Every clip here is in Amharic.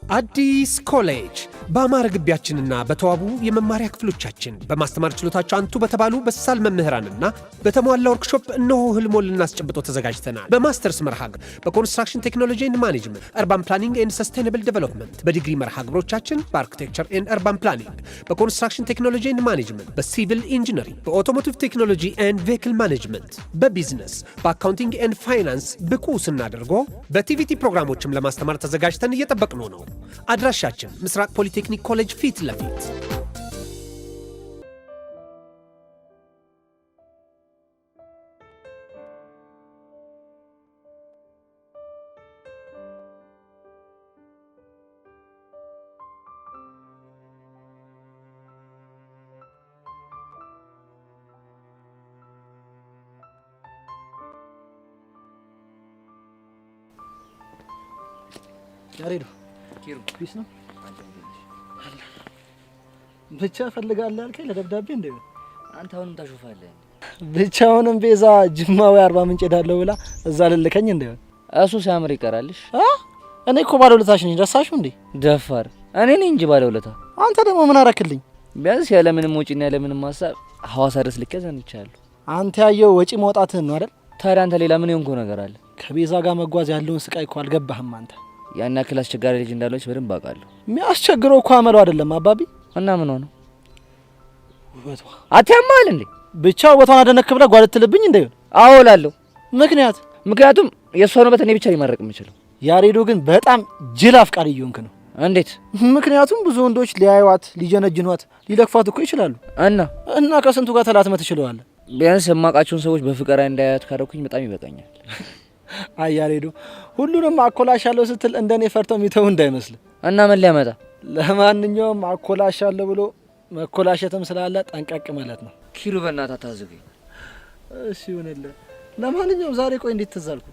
አዲስ ኮሌጅ በአማረ ግቢያችንና በተዋቡ የመማሪያ ክፍሎቻችን በማስተማር ችሎታቸው አንቱ በተባሉ በሳል መምህራንና በተሟላ ወርክሾፕ እነሆ ህልሞን ልናስጨብጦ ተዘጋጅተናል። በማስተርስ መርሃ ግብር በኮንስትራክሽን ቴክኖሎጂ ኤንድ ማኔጅመንት፣ አርባን ፕላኒንግ ኤንድ ሰስቴናብል ዴቨሎፕመንት፣ በዲግሪ መርሃ ግብሮቻችን በአርኪቴክቸር ኤንድ አርባን ፕላኒንግ፣ በኮንስትራክሽን ቴክኖሎጂ ኤንድ ማኔጅመንት፣ በሲቪል ኢንጂነሪንግ፣ በኦቶሞቲቭ ቴክኖሎጂ ኤንድ ቬሂክል ማኔጅመንት፣ በቢዝነስ፣ በአካውንቲንግ ኤንድ ፋይናንስ ብቁ ስናደርጎ በቲቪቲ ፕሮግራሞችም ለማስተማር ተዘጋጅተን እየጠበቅነው ነው። አድራሻችን ምስራቅ ፖሊቴክኒክ ኮሌጅ ፊት ለፊት። ያሬዱ ኪሩስ ነው ብቻ ፈልጋለህ አልከኝ ለደብዳቤ እንዴ? አንተ አሁንም ታሾፋለህ። ብቻውንም ቤዛ ጅማዊ 40 ምንጭ ሄዳለሁ ብላ እዛ ልልከኝ እንዴ? እሱ ሲያምር ይቀራልሽ። እኔ እኮ ባለውለታሽ ነኝ። ረሳሽው እንዴ? ደፋር እኔ ነኝ እንጂ ባለውለታ። አንተ ደግሞ ምን አረክልኝ? ቢያንስ ያለ ምንም ወጪና ያለ ምንም ሐሳብ ሐዋሳ ድረስ ልከ ዘንቻለሁ። አንተ ያየው ወጪ መውጣትህን ነው አይደል? ታዲያ አንተ ሌላ ምን የሆንከው ነገር አለ? ከቤዛ ጋር መጓዝ ያለውን ስቃይ እኮ አልገባህም አንተ። ያን ያክል አስቸጋሪ ልጅ እንዳለች በደንብ አውቃለሁ። የሚያስቸግረው እኮ አመለው አይደለም አባቢ። እና ምን ሆነ? ውበቷ አትያማል እንዴ? ብቻ ውበቷን አደነክ ብለህ ጓደትልብኝ እንዴ? አዎ እላለሁ። ምክንያቱም የእሷን ውበት እኔ ብቻ ሊማረቅ የምችለው። ያሬዶ ግን በጣም ጅል አፍቃሪ እየሆንክ ነው። እንዴት? ምክንያቱም ብዙ ወንዶች ሊያዩዋት፣ ሊጀነጅኗት፣ ሊለክፋት እኮ ይችላሉ። እና ከስንቱ ጋር ተላትመህ ትችለዋለህ። ቢያንስ የማውቃቸውን ሰዎች በፍቅር እንዳያት ካደረኩኝ በጣም ይበቃኛል። አይ ያሬዶ ሁሉንም አኮላሻለሁ ስትል እንደኔ ፈርተው የሚተው እንዳይመስል። እና ምን ሊያመጣ? ለማንኛውም አኮላሻለሁ ብሎ መኮላሸትም ስላለ ጠንቀቅ ማለት ነው። ኪሩ በእናትህ አታዝገኝ። እሺ ይሁንልህ። ለማንኛውም ዛሬ ቆይ እንዴት ትዝ አልኩ?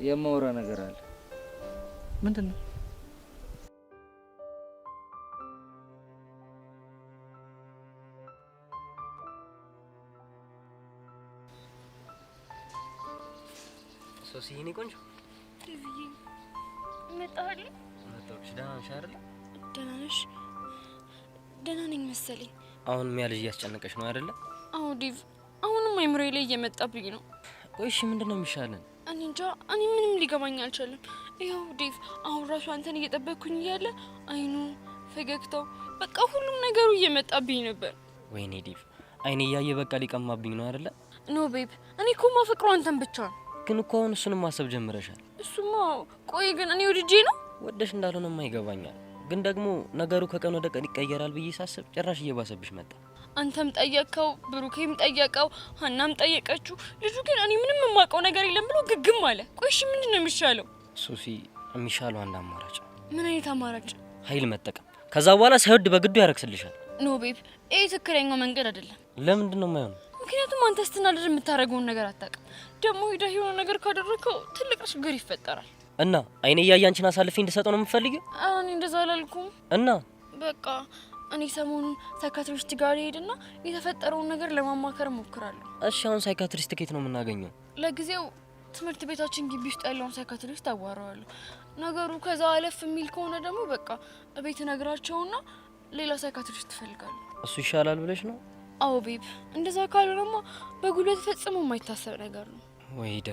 የማወራ ነገር አለ። ምንድን ነው? ሶሲ የኔ ቆንጆ ዲቪዬ መጣህልኝ? መጣሁልሽ። ደህና ነሽ አይደል? ደህና ነሽ? ደህና ነኝ መሰለኝ። አሁን ሚያ ልጅ እያስጨነቀሽ ነው አይደለ? አዎ ዲቭ፣ አሁንም አይምሮዬ ላይ እየመጣብኝ ነው። ቆይ እሺ ምንድነው የሚሻለን? እኔ እንጃ፣ እኔ ምንም ሊገባኝ አልቻለም። ይኸው ዲቭ፣ አሁን ራሱ አንተን እየጠበቅኩኝ እያለ አይኑ፣ ፈገግታው፣ በቃ ሁሉም ነገሩ እየመጣብኝ ነበር። ወይኔ ዲቭ፣ አይኔ እያየ በቃ ሊቀማብኝ ነው አይደለ? ኖ ቤብ፣ እኔ እኮ ማፈቅረው አንተን ብቻ ነው። ግን እኮ አሁን እሱንም ማሰብ ጀምረሻል። እሱማ ቆይ ግን እኔ ወድጄ ነው? ወደሽ እንዳልሆነማ ይገባኛል። ግን ደግሞ ነገሩ ከቀን ወደ ቀን ይቀየራል ብዬ ሳስብ ጭራሽ እየባሰብሽ መጣ። አንተም ጠየቀው፣ ብሩኬም ጠየቀው፣ ሀናም ጠየቀችው። ልጁ ግን እኔ ምንም የማውቀው ነገር የለም ብሎ ግግም አለ። ቆይ እሺ ምንድን ነው የሚሻለው? ሶፊ፣ የሚሻለው አንድ አማራጭ። ምን አይነት አማራጭ? ኃይል መጠቀም። ከዛ በኋላ ሳይወድ በግዱ ያረክስልሻል። ኖ ቤብ፣ ይሄ ትክክለኛው መንገድ አይደለም። ለምንድን ነው የማይሆነው? ምክንያቱም አንተ ስትናደድ የምታደርገውን ነገር አታውቅም። ደግሞ ሄደህ የሆነ ነገር ካደረከው ትልቅ ችግር ይፈጠራል። እና አይኔ እያየ አንቺን አሳልፌ እንድሰጠው ነው የምትፈልጊው? እኔ እንደዛ አላልኩም። እና በቃ እኔ ሰሞኑን ሳይካትሪስት ጋር ሄድና የተፈጠረውን ነገር ለማማከር ሞክራለሁ። እሺ አሁን ሳይካትሪስት ከየት ነው የምናገኘው? ለጊዜው ትምህርት ቤታችን ግቢ ውስጥ ያለውን ሳይካትሪስት አዋራዋለሁ። ነገሩ ከዛ አለፍ የሚል ከሆነ ደግሞ በቃ እቤት ነግራቸውና ሌላ ሳይካትሪስት ትፈልጋለሁ። እሱ ይሻላል ብለሽ ነው? አዎ ቤብ፣ እንደዛ ካልሆነማ በጉልበት ፈጽሞ የማይታሰብ ነገር ነው። ወይዳ፣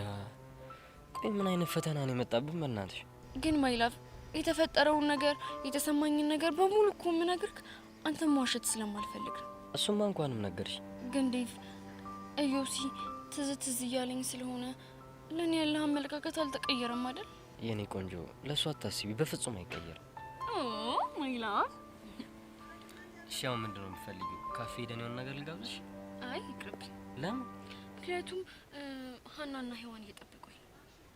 ቆይ ምን አይነት ፈተና ነው የመጣብን? በእናትሽ ግን ማይላፍ፣ የተፈጠረውን ነገር የተሰማኝን ነገር በሙሉ እኮ የምነግርህ አንተም ማዋሸት ስለማልፈልግ ነው። እሱማ እንኳንም ነገርሽ። ግን ዴቭ፣ እዮሲ ትዝ እያለኝ ስለሆነ ለእኔ ያለህ አመለካከት አልተቀየረም አይደል? የኔ ቆንጆ፣ ለእሱ አታስቢ፣ በፍጹም አይቀየርም። ማይላፍ፣ እሺ አሁን ምንድን ነው የምትፈልጊው? ካፌ ሄደን የሆነ ነገር ልጋብዝሽ? አይ ይቅርብኝ። ለምን? ምክንያቱም ሀናና ሔዋን እየጠበቁኝ ነው።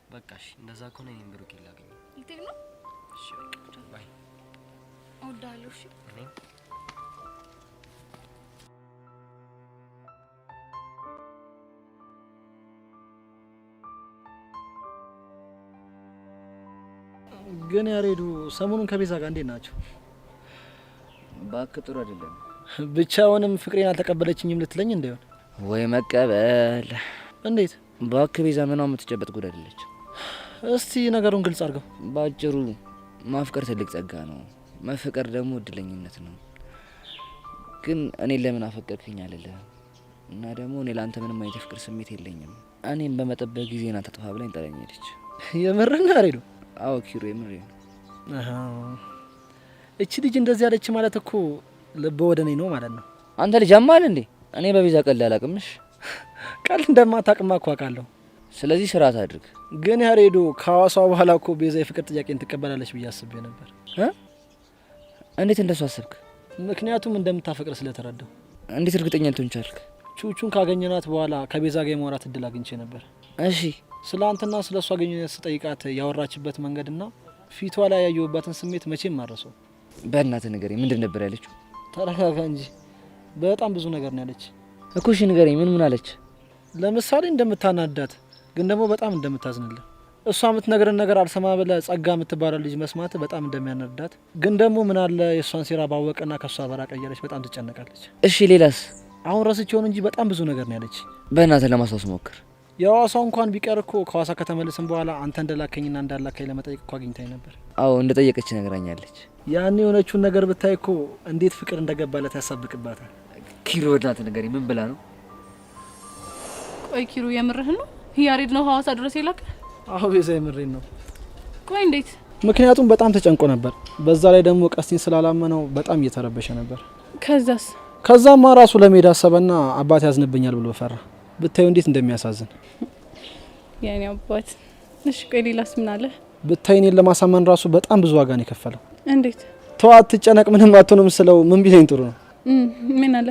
በቃ እሺ፣ እንደዛ ከሆነ እኔም ብሩክ ላገኘው። ልትሄድ ነው? እሺ በቃ ባይ። እወድሃለሁ። እሺ እኔ ግን ያሬዱ ሰሞኑን ከቤዛ ጋር እንዴት ናቸው? እባክህ ጥሩ አይደለም። ብቻውንም ፍቅሬን አልተቀበለችኝም ልትለኝ እንደሆነ? ወይ መቀበል። እንዴት? እባክህ ቤዛ ምኗ የምትጨበጥ ጉድ አይደለች። እስቲ ነገሩን ግልጽ አድርገው። ባጭሩ ማፍቀር ትልቅ ጸጋ ነው። መፈቀር ደግሞ እድለኝነት ነው። ግን እኔ ለምን አፈቀርክኝ አልልህም። እና ደግሞ እኔ ላንተ ምንም አይነት ፍቅር ስሜት የለኝም። እኔም በመጠበቅ ጊዜና ተጥፋ ብላኝ ጥላኝ ሄደች። የምርህን አሬዶ? አዎ ኪሩ የምሬን ነው። እቺ ልጅ እንደዚህ ያለች ማለት እኮ ልብ ወደ እኔ ነው ማለት ነው። አንተ ልጅ አማል እንዴ? እኔ በቤዛ ቀልድ አላቅምሽ። ቀልድ እንደማታውቅማ እኮ አውቃለሁ። ስለዚህ ስርዓት አድርግ። ግን ያሬዶ ከሐዋሳ በኋላ እኮ ቤዛ የፍቅር ጥያቄን ትቀበላለች ብዬ አስቤ ነበር። እንዴት እንደሱ አሰብክ? ምክንያቱም እንደምታፈቅር ስለተረዳው። እንዴት እርግጠኛ ልትሆን ቻልክ? ቹቹን ካገኘናት በኋላ ከቤዛ ጋር የማውራት እድል አግኝቼ ነበር። እሺ ስለ አንተና ስለ እሷ ግንኙነት ስጠይቃት ያወራችበት መንገድና ፊቷ ላይ ያየሁበትን ስሜት መቼም ማረሰው። በእናትህ ንገረኝ፣ ምንድን ነበር ያለችው? ተረጋጋ እንጂ በጣም ብዙ ነገር ነው ያለች እኮ። እሺ ንገረኝ፣ ምን አለች? ለምሳሌ እንደምታናዳት ግን ደግሞ በጣም እንደምታዝንልህ፣ እሷ የምትነግረን ነገር አልሰማ ብለህ ጸጋ የምትባለው ልጅ መስማት በጣም እንደሚያናዳት፣ ግን ደግሞ ምን አለ የእሷን ሴራ ባወቀና ከእሷ በራቀ እያለች በጣም ትጨነቃለች። እሺ ሌላስ? አሁን ረስቼውን እንጂ በጣም ብዙ ነገር ነው ያለች። በእናትህ ለማስታወስ ሞክር። የሐዋሳው እንኳን ቢቀር እኮ ከሐዋሳ ከተመለስን በኋላ አንተ እንደላከኝና እንዳላከኝ ለመጠየቅ እኮ አግኝታኝ ነበር። አዎ እንደጠየቀች ነግራኛለች። ያኔ የሆነችውን ነገር ብታይ እኮ እንዴት ፍቅር እንደገባለት ያሳብቅባታል። ኪሩ በእናትህ ንገረኝ፣ ምን ብላ ነው? ቆይ ኪሩ የምርህን ነው? ያሬድ ነው ሐዋሳ ድረስ የላከ? አዎ ቤዛ የምሬን ነው። ቆይ እንዴት? ምክንያቱም በጣም ተጨንቆ ነበር። በዛ ላይ ደግሞ ቀስቲን ስላላመነው በጣም እየተረበሸ ነበር። ከዛስ? ከዛማ ራሱ ለመሄድ አሰበና አባት ያዝንብኛል ብሎ ፈራ። ብታዩ እንዴት እንደሚያሳዝን የኔ አባት። እሺ ቆይ ሌላስ ምን አለ? ብታይ እኔን ለማሳመን ራሱ በጣም ብዙ ዋጋ ነው የከፈለው። እንዴት? ተዋት ትጨነቅ፣ ምንም አትሆንም ስለው ምን ቢለኝ ጥሩ ነው? ምን አለ?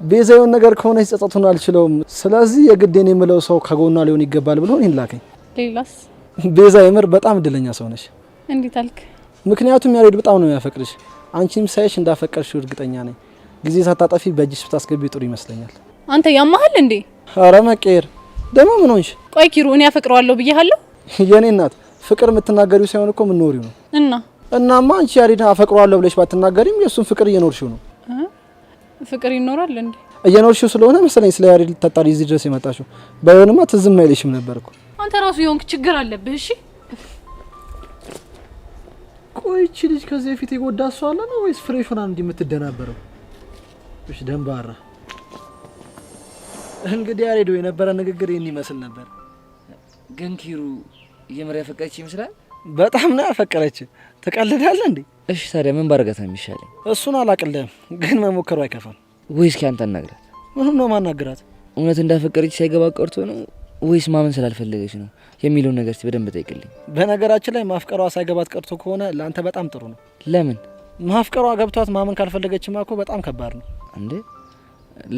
ቤዛ የሆነ ነገር ከሆነች ጸጸቱን አልችለውም። ስለዚህ የግዴን የምለው ሰው ከጎኗ ሊሆን ይገባል ብሎ እኔን ላከኝ። ሌላስ? ቤዛ የምር በጣም እድለኛ ሰው ነሽ። እንዴት አልክ? ምክንያቱም ያሬድ በጣም ነው የሚያፈቅርሽ። አንቺም ሳይሽ እንዳፈቀርሽ እርግጠኛ ነኝ። ጊዜ ሳታጠፊ በእጅሽ ብታስገቢ ጥሩ ይመስለኛል። አንተ ያማሃል እንዴ? አረ መቀየር ደግሞ ምን ሆንሽ? ቆይ ኪሩ እኔ አፈቅረዋለሁ ብዬሃለሁ? የኔ እናት ፍቅር የምትናገሪው ሳይሆን እኮ የምትኖሪው ነው። እናማ አንቺ ያሬድን አፈቅረዋለሁ ብለሽ ባትናገሪም የእሱን ፍቅር እየኖርሽው ነው። ፍቅር ይኖራል እንዴ? እየኖርሽው ስለሆነ መሰለኝ ስለ ያሬድ ልታጣሪ እዚህ ድረስ የመጣሽው። ባይሆንማ ትዝም አይልሽም ነበር እኮ። አንተ ራሱ የሆንክ ችግር አለብህ። እሺ ቆይ እቺ ልጅ ከዚህ በፊት የጎዳ ሰው አለ ነው ወይስ ፍሬሽ ሆና እንዲህ የምትደናበረው? እሺ ደንባራ። እንግዲህ ያሬድ የነበረ ንግግር ይሄን ይመስል ነበር። ግን ኪሩ የምር ያፈቀረች ይመስላል። በጣም ነው ያፈቀረች። ተቀልዳለህ እንዴ? እሺ ታዲያ ምን ባረጋት ነው የሚሻለኝ? እሱን አላቅልህም፣ ግን መሞከሩ አይከፋም። ወይስ አንተ አናግራት? ምንም ነው ማናግራት? እውነት እንዳፈቀረች ሳይገባ ቀርቶ ነው ወይስ ማመን ስላልፈለገች ነው የሚለውን ነገር በደንብ ጠይቅልኝ። በነገራችን ላይ ማፍቀሯ ሳይገባት ቀርቶ ከሆነ ለአንተ በጣም ጥሩ ነው። ለምን? ማፍቀሯ ገብቷት ማመን ካልፈለገችማ እኮ በጣም ከባድ ነው። እንዴ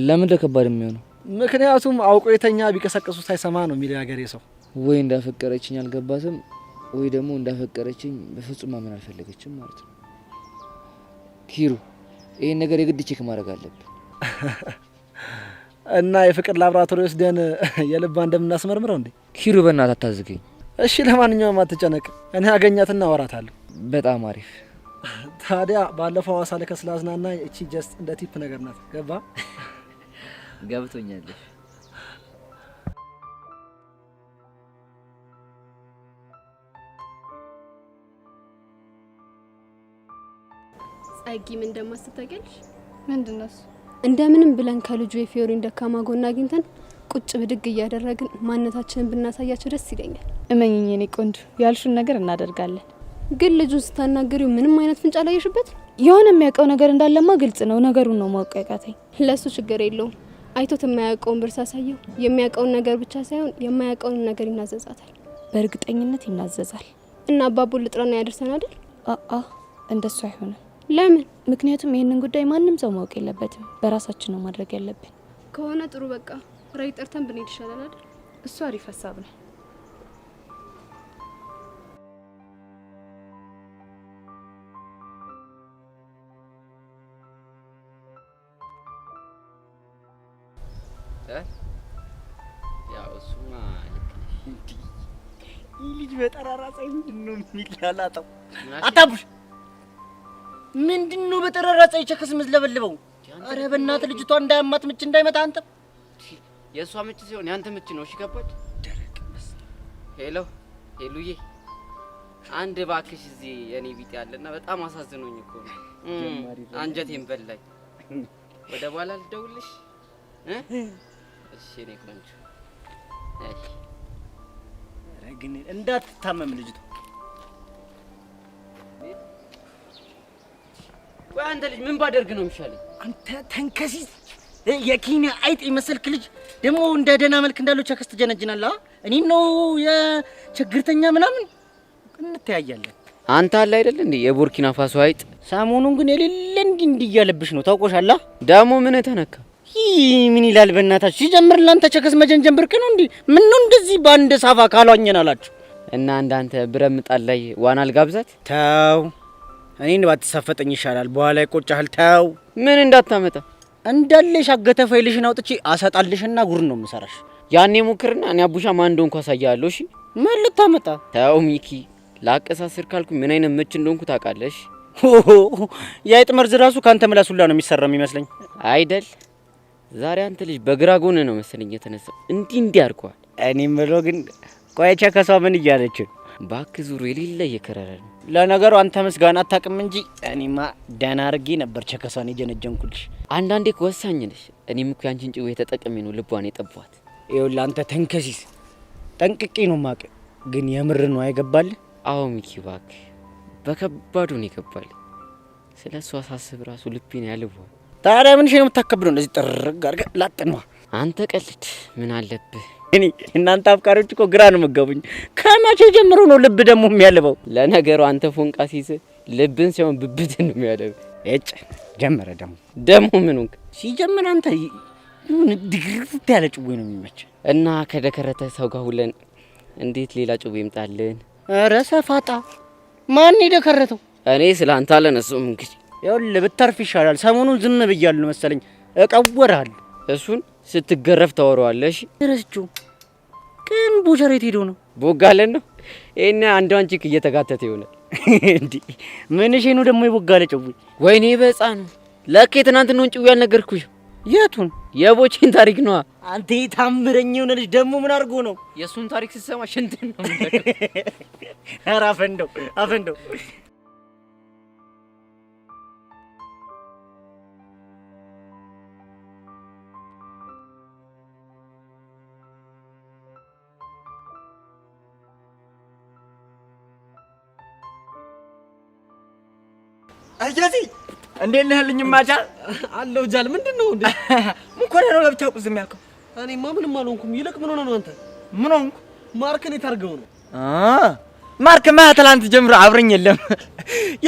ለምን ለከባድ የሚሆነው? ምክንያቱም አውቆ የተኛ ቢቀሰቅሱ ሳይሰማ ነው የሚለው ያገሬ ሰው። ወይ እንዳፈቀረችኝ አልገባትም ወይ ደግሞ እንዳፈቀረችኝ በፍጹም ማመን አልፈለገችም ማለት ነው። ኪሩ ይሄን ነገር የግድ ቼክ ማድረግ አለብን። እና የፍቅር ላብራቶሪ ወስደን የልባ እንደምናስመርምረው እንዴ? ኪሩ በእናትህ አታዝገኝ። እሺ ለማንኛውም አትጨነቅ፣ እኔ አገኛትና አወራታለሁ። በጣም አሪፍ። ታዲያ ባለፈው ሐዋሳ ላይ ከስላዝናና እቺ ጀስት እንደ ቲፕ ነገር ናት። ገባ? ገብቶኛል። ጸጊ ምን እንደማስብ ታውቂያለሽ? ምንድነው? እንደምንም ብለን ከልጁ የፊዮሪን ደካማ ጎን አግኝተን ቁጭ ብድግ እያደረግን ማንነታችንን ብናሳያቸው ደስ ይለኛል። እመኝኝ የኔ ቆንጆ፣ ያልሹን ነገር እናደርጋለን። ግን ልጁን ስታናገሪው ምንም አይነት ፍንጭ አላየሽበት? የሆነ የሚያውቀው ነገር እንዳለማ ግልጽ ነው። ነገሩን ነው ማወቅ ያቃተኝ። ለሱ ችግር የለውም። አይቶት የማያውቀውን ብር ሳሳየው የሚያውቀውን ነገር ብቻ ሳይሆን የማያውቀውን ነገር ይናዘዛታል። በእርግጠኝነት ይናዘዛል። እና አባቡን ልጥራና ያደርሰን አይደል? እንደሱ አይሆንም። ለምን? ምክንያቱም ይሄንን ጉዳይ ማንም ሰው ማወቅ የለበትም። በራሳችን ነው ማድረግ ያለብን። ከሆነ ጥሩ፣ በቃ ራይ ጠርተን ብንሄድ ይሻላል አይደል? እሱ አሪፍ ሀሳብ ነው። ያው እሱማ ልጅ በጠራራ ፀሐይ ምንድነው የሚላላጠው? አታቡሽ ምንድነው በጠራራ ፀሐይ ቸከስ ምዝለበልበው? አረ በእናትህ ልጅቷ እንዳያማት ምች እንዳይመታ አንተ። የእሷ ምች ሲሆን ያንተ ምች ነው። እሺ ገባች። ደረቅ ሄሎ ሄሉዬ አንድ ባክሽ እዚህ የኔ ቢጤ ያለና በጣም አሳዝኖኝ እኮ ነው። አንጀቴን በላኝ። ወደ በኋላ ልደውልሽ እሺ እኔ ቆንጆ። እሺ ግን እንዳትታመም ልጅቷ። ቆይ አንተ ልጅ ምን ባደርግ ነው የሚሻለኝ? አንተ ተንከሲስ የኪኒ አይጥ የመሰልክ ልጅ ደግሞ እንደ ደህና መልክ እንዳለው ቸከስ ትጀነጅናለህ። እኔም ነው የችግርተኛ ምናምን እንተያያለን። አንተ አለ አይደል እንዴ የቡርኪና ፋሶ አይጥ። ሰሞኑን ግን የሌለ እንዲህ እያለብሽ ነው ታውቆሻላ። ደግሞ ምን ተነካ? ምን ይላል በእናታችሁ? ሲጀምር ላንተ ቸከስ መጀንጀን ብርቅ ነው እንዴ? ምን ነው እንደዚህ በአንድ ሳፋ ካሏኘን አላችሁ? እና እንዳንተ ብረት ምጣድ ላይ ዋና አልጋብዛት? ተው እኔን ባትሳፈጠኝ ይሻላል። በኋላ ይቆጫል። ተው ምን እንዳታመጣ እንዳለሽ አገተ ፋይልሽን አውጥቼ አሰጣልሽና ጉር ነው የምሰራሽ። ያኔ ሙክርና እኔ አቡሻ ማን እንደሆንኩ አሳያለሁ። እሺ ምን ልታመጣ? ተው ሚኪ፣ ላቀሳስር ካልኩ ምን አይነት ምች እንደሆንኩ ታውቃለሽ? የአይጥ መርዝ ራሱ ካንተ ምላስ ሁላ ነው የሚሰራ የሚመስለኝ አይደል? ዛሬ አንተ ልጅ በግራ ጎን ነው መሰለኝ የተነሳው። እንዲህ አድርጓል። እኔም ብሎ ግን ቆይ ቸከሷ ምን እያለች? ባክ ዙሩ የሌለ እየከረረ ነው። ለነገሩ አንተ ምስጋና አታውቅም እንጂ እኔማ ደህና አድርጌ ነበር ቸከሷን የጀነጀንኩልሽ። አንዳንዴ እኮ ወሳኝ ነሽ። እኔም እኮ ያንቺን ጭዌ ተጠቅሜ ነው ልቧን የጠቧት። ይኸውልህ አንተ ተንከሲስ ጠንቅቄ ነው ማቅ። ግን የምር ነው አይገባል? አዎ ሚኪ ባክ በከባዱ ነው ይገባል። ስለሷ ሳስብ ራሱ ልቤን ያልቧል። ታዲያ ምን ነው የምታከብረው? እንደዚህ ጥርግ አድርገህ ላጥነዋ። አንተ ቀልድ ምን አለብህ? እኔ እናንተ አፍቃሪዎች እኮ ግራ ነው መጋቡኝ። ከመቼ ጀምሮ ነው ልብ ደግሞ የሚያልበው? ለነገሩ አንተ ፎንቃ ሲይዝ ልብን ሲሆን ብብትን ነው የሚያልበው። እጭ ጀመረ ደግሞ ምን ሆንክ? ሲጀምር አንተ ድግርት ያለ ጭዌ ነው የሚመች እና ከደከረተ ሰው ጋር ሁለን እንዴት ሌላ ጭዌ ይምጣልን? ኧረ ሰፋጣ ማን የደከረተው? እኔ ስላንተ አለነሱም እንግዲህ ይኸውልህ ብታርፍ ይሻላል። ሰሞኑን ዝም ብያለሁ መሰለኝ እቀወራለሁ። እሱን ስትገረፍ ታወራዋለሽ። ረስቹ ግን ቦቸሬት ሄዶ ነው ቦጋለን ነው እኔ አንዷን ቺክ እየተጋተተ ይሆናል እንዴ? ምን እሺ ነው ደግሞ ይቦጋለ ጭዌ? ወይኔ በጻኑ ለከ ትናንት ነው ጭዌ ያልነገርኩሽ። የቱን? የቦቼን ታሪክ ነው። አንተ ታምረኝ የሆነ ልጅ ደግሞ ምን አድርጎ ነው? የሱን ታሪክ ስትሰማ ሽንትን ነው የምትደረገው። ኧረ አፈንደው አያዚ እንዴት ነህልኝ? ማጃ አለው ጃል ምንድነው እንዴ? ምን ኮነ ነው ለብቻው ዝም ያልከው? እኔማ ምንም አልሆንኩም። ይልቅ ምን ሆነ ነው አንተ? ምን ሆንኩ? ማርክን የታርገው ነው? ማርክማ ትላንት ጀምሮ አብረኝ የለም።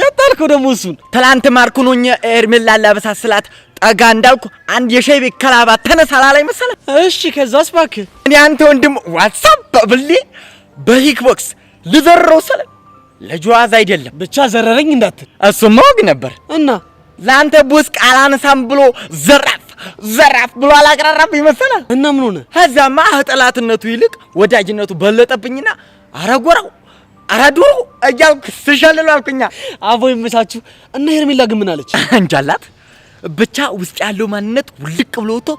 ያጣልከው ደግሞ እሱን? ትላንት ማርኩን ሆኜ ኤርሜላ ላበሳስላት ጠጋ እንዳልኩ አንድ የሻይ ቤት ከላባ ተነሳላ ላይ መሰለ። እሺ ከዛስ እባክህ እኔ አንተ ወንድም ዋትስአፕ ብሊ በሂክቦክስ ልዘረው ሰለ ለጇዝ አይደለም ብቻ ዘረረኝ እንዳትል። እሱማ ወግ ነበር እና ላንተ ቡስ ቃላንሳም ብሎ ዘራፍ ብሎ አላቀራራብ ይመስላል። እና ምን ሆነ? ከዛማ ጠላትነቱ ይልቅ ወዳጅነቱ በለጠብኝና አረጎራው አራዶሮ እያልኩ ስሸልል አልኩኛ። አቦ ይመቻችሁ። እና ሄርሜላ ግን ምን አለች? እንጃላት ብቻ ውስጥ ያለው ማንነት ውልቅ ብሎ ወጥቶ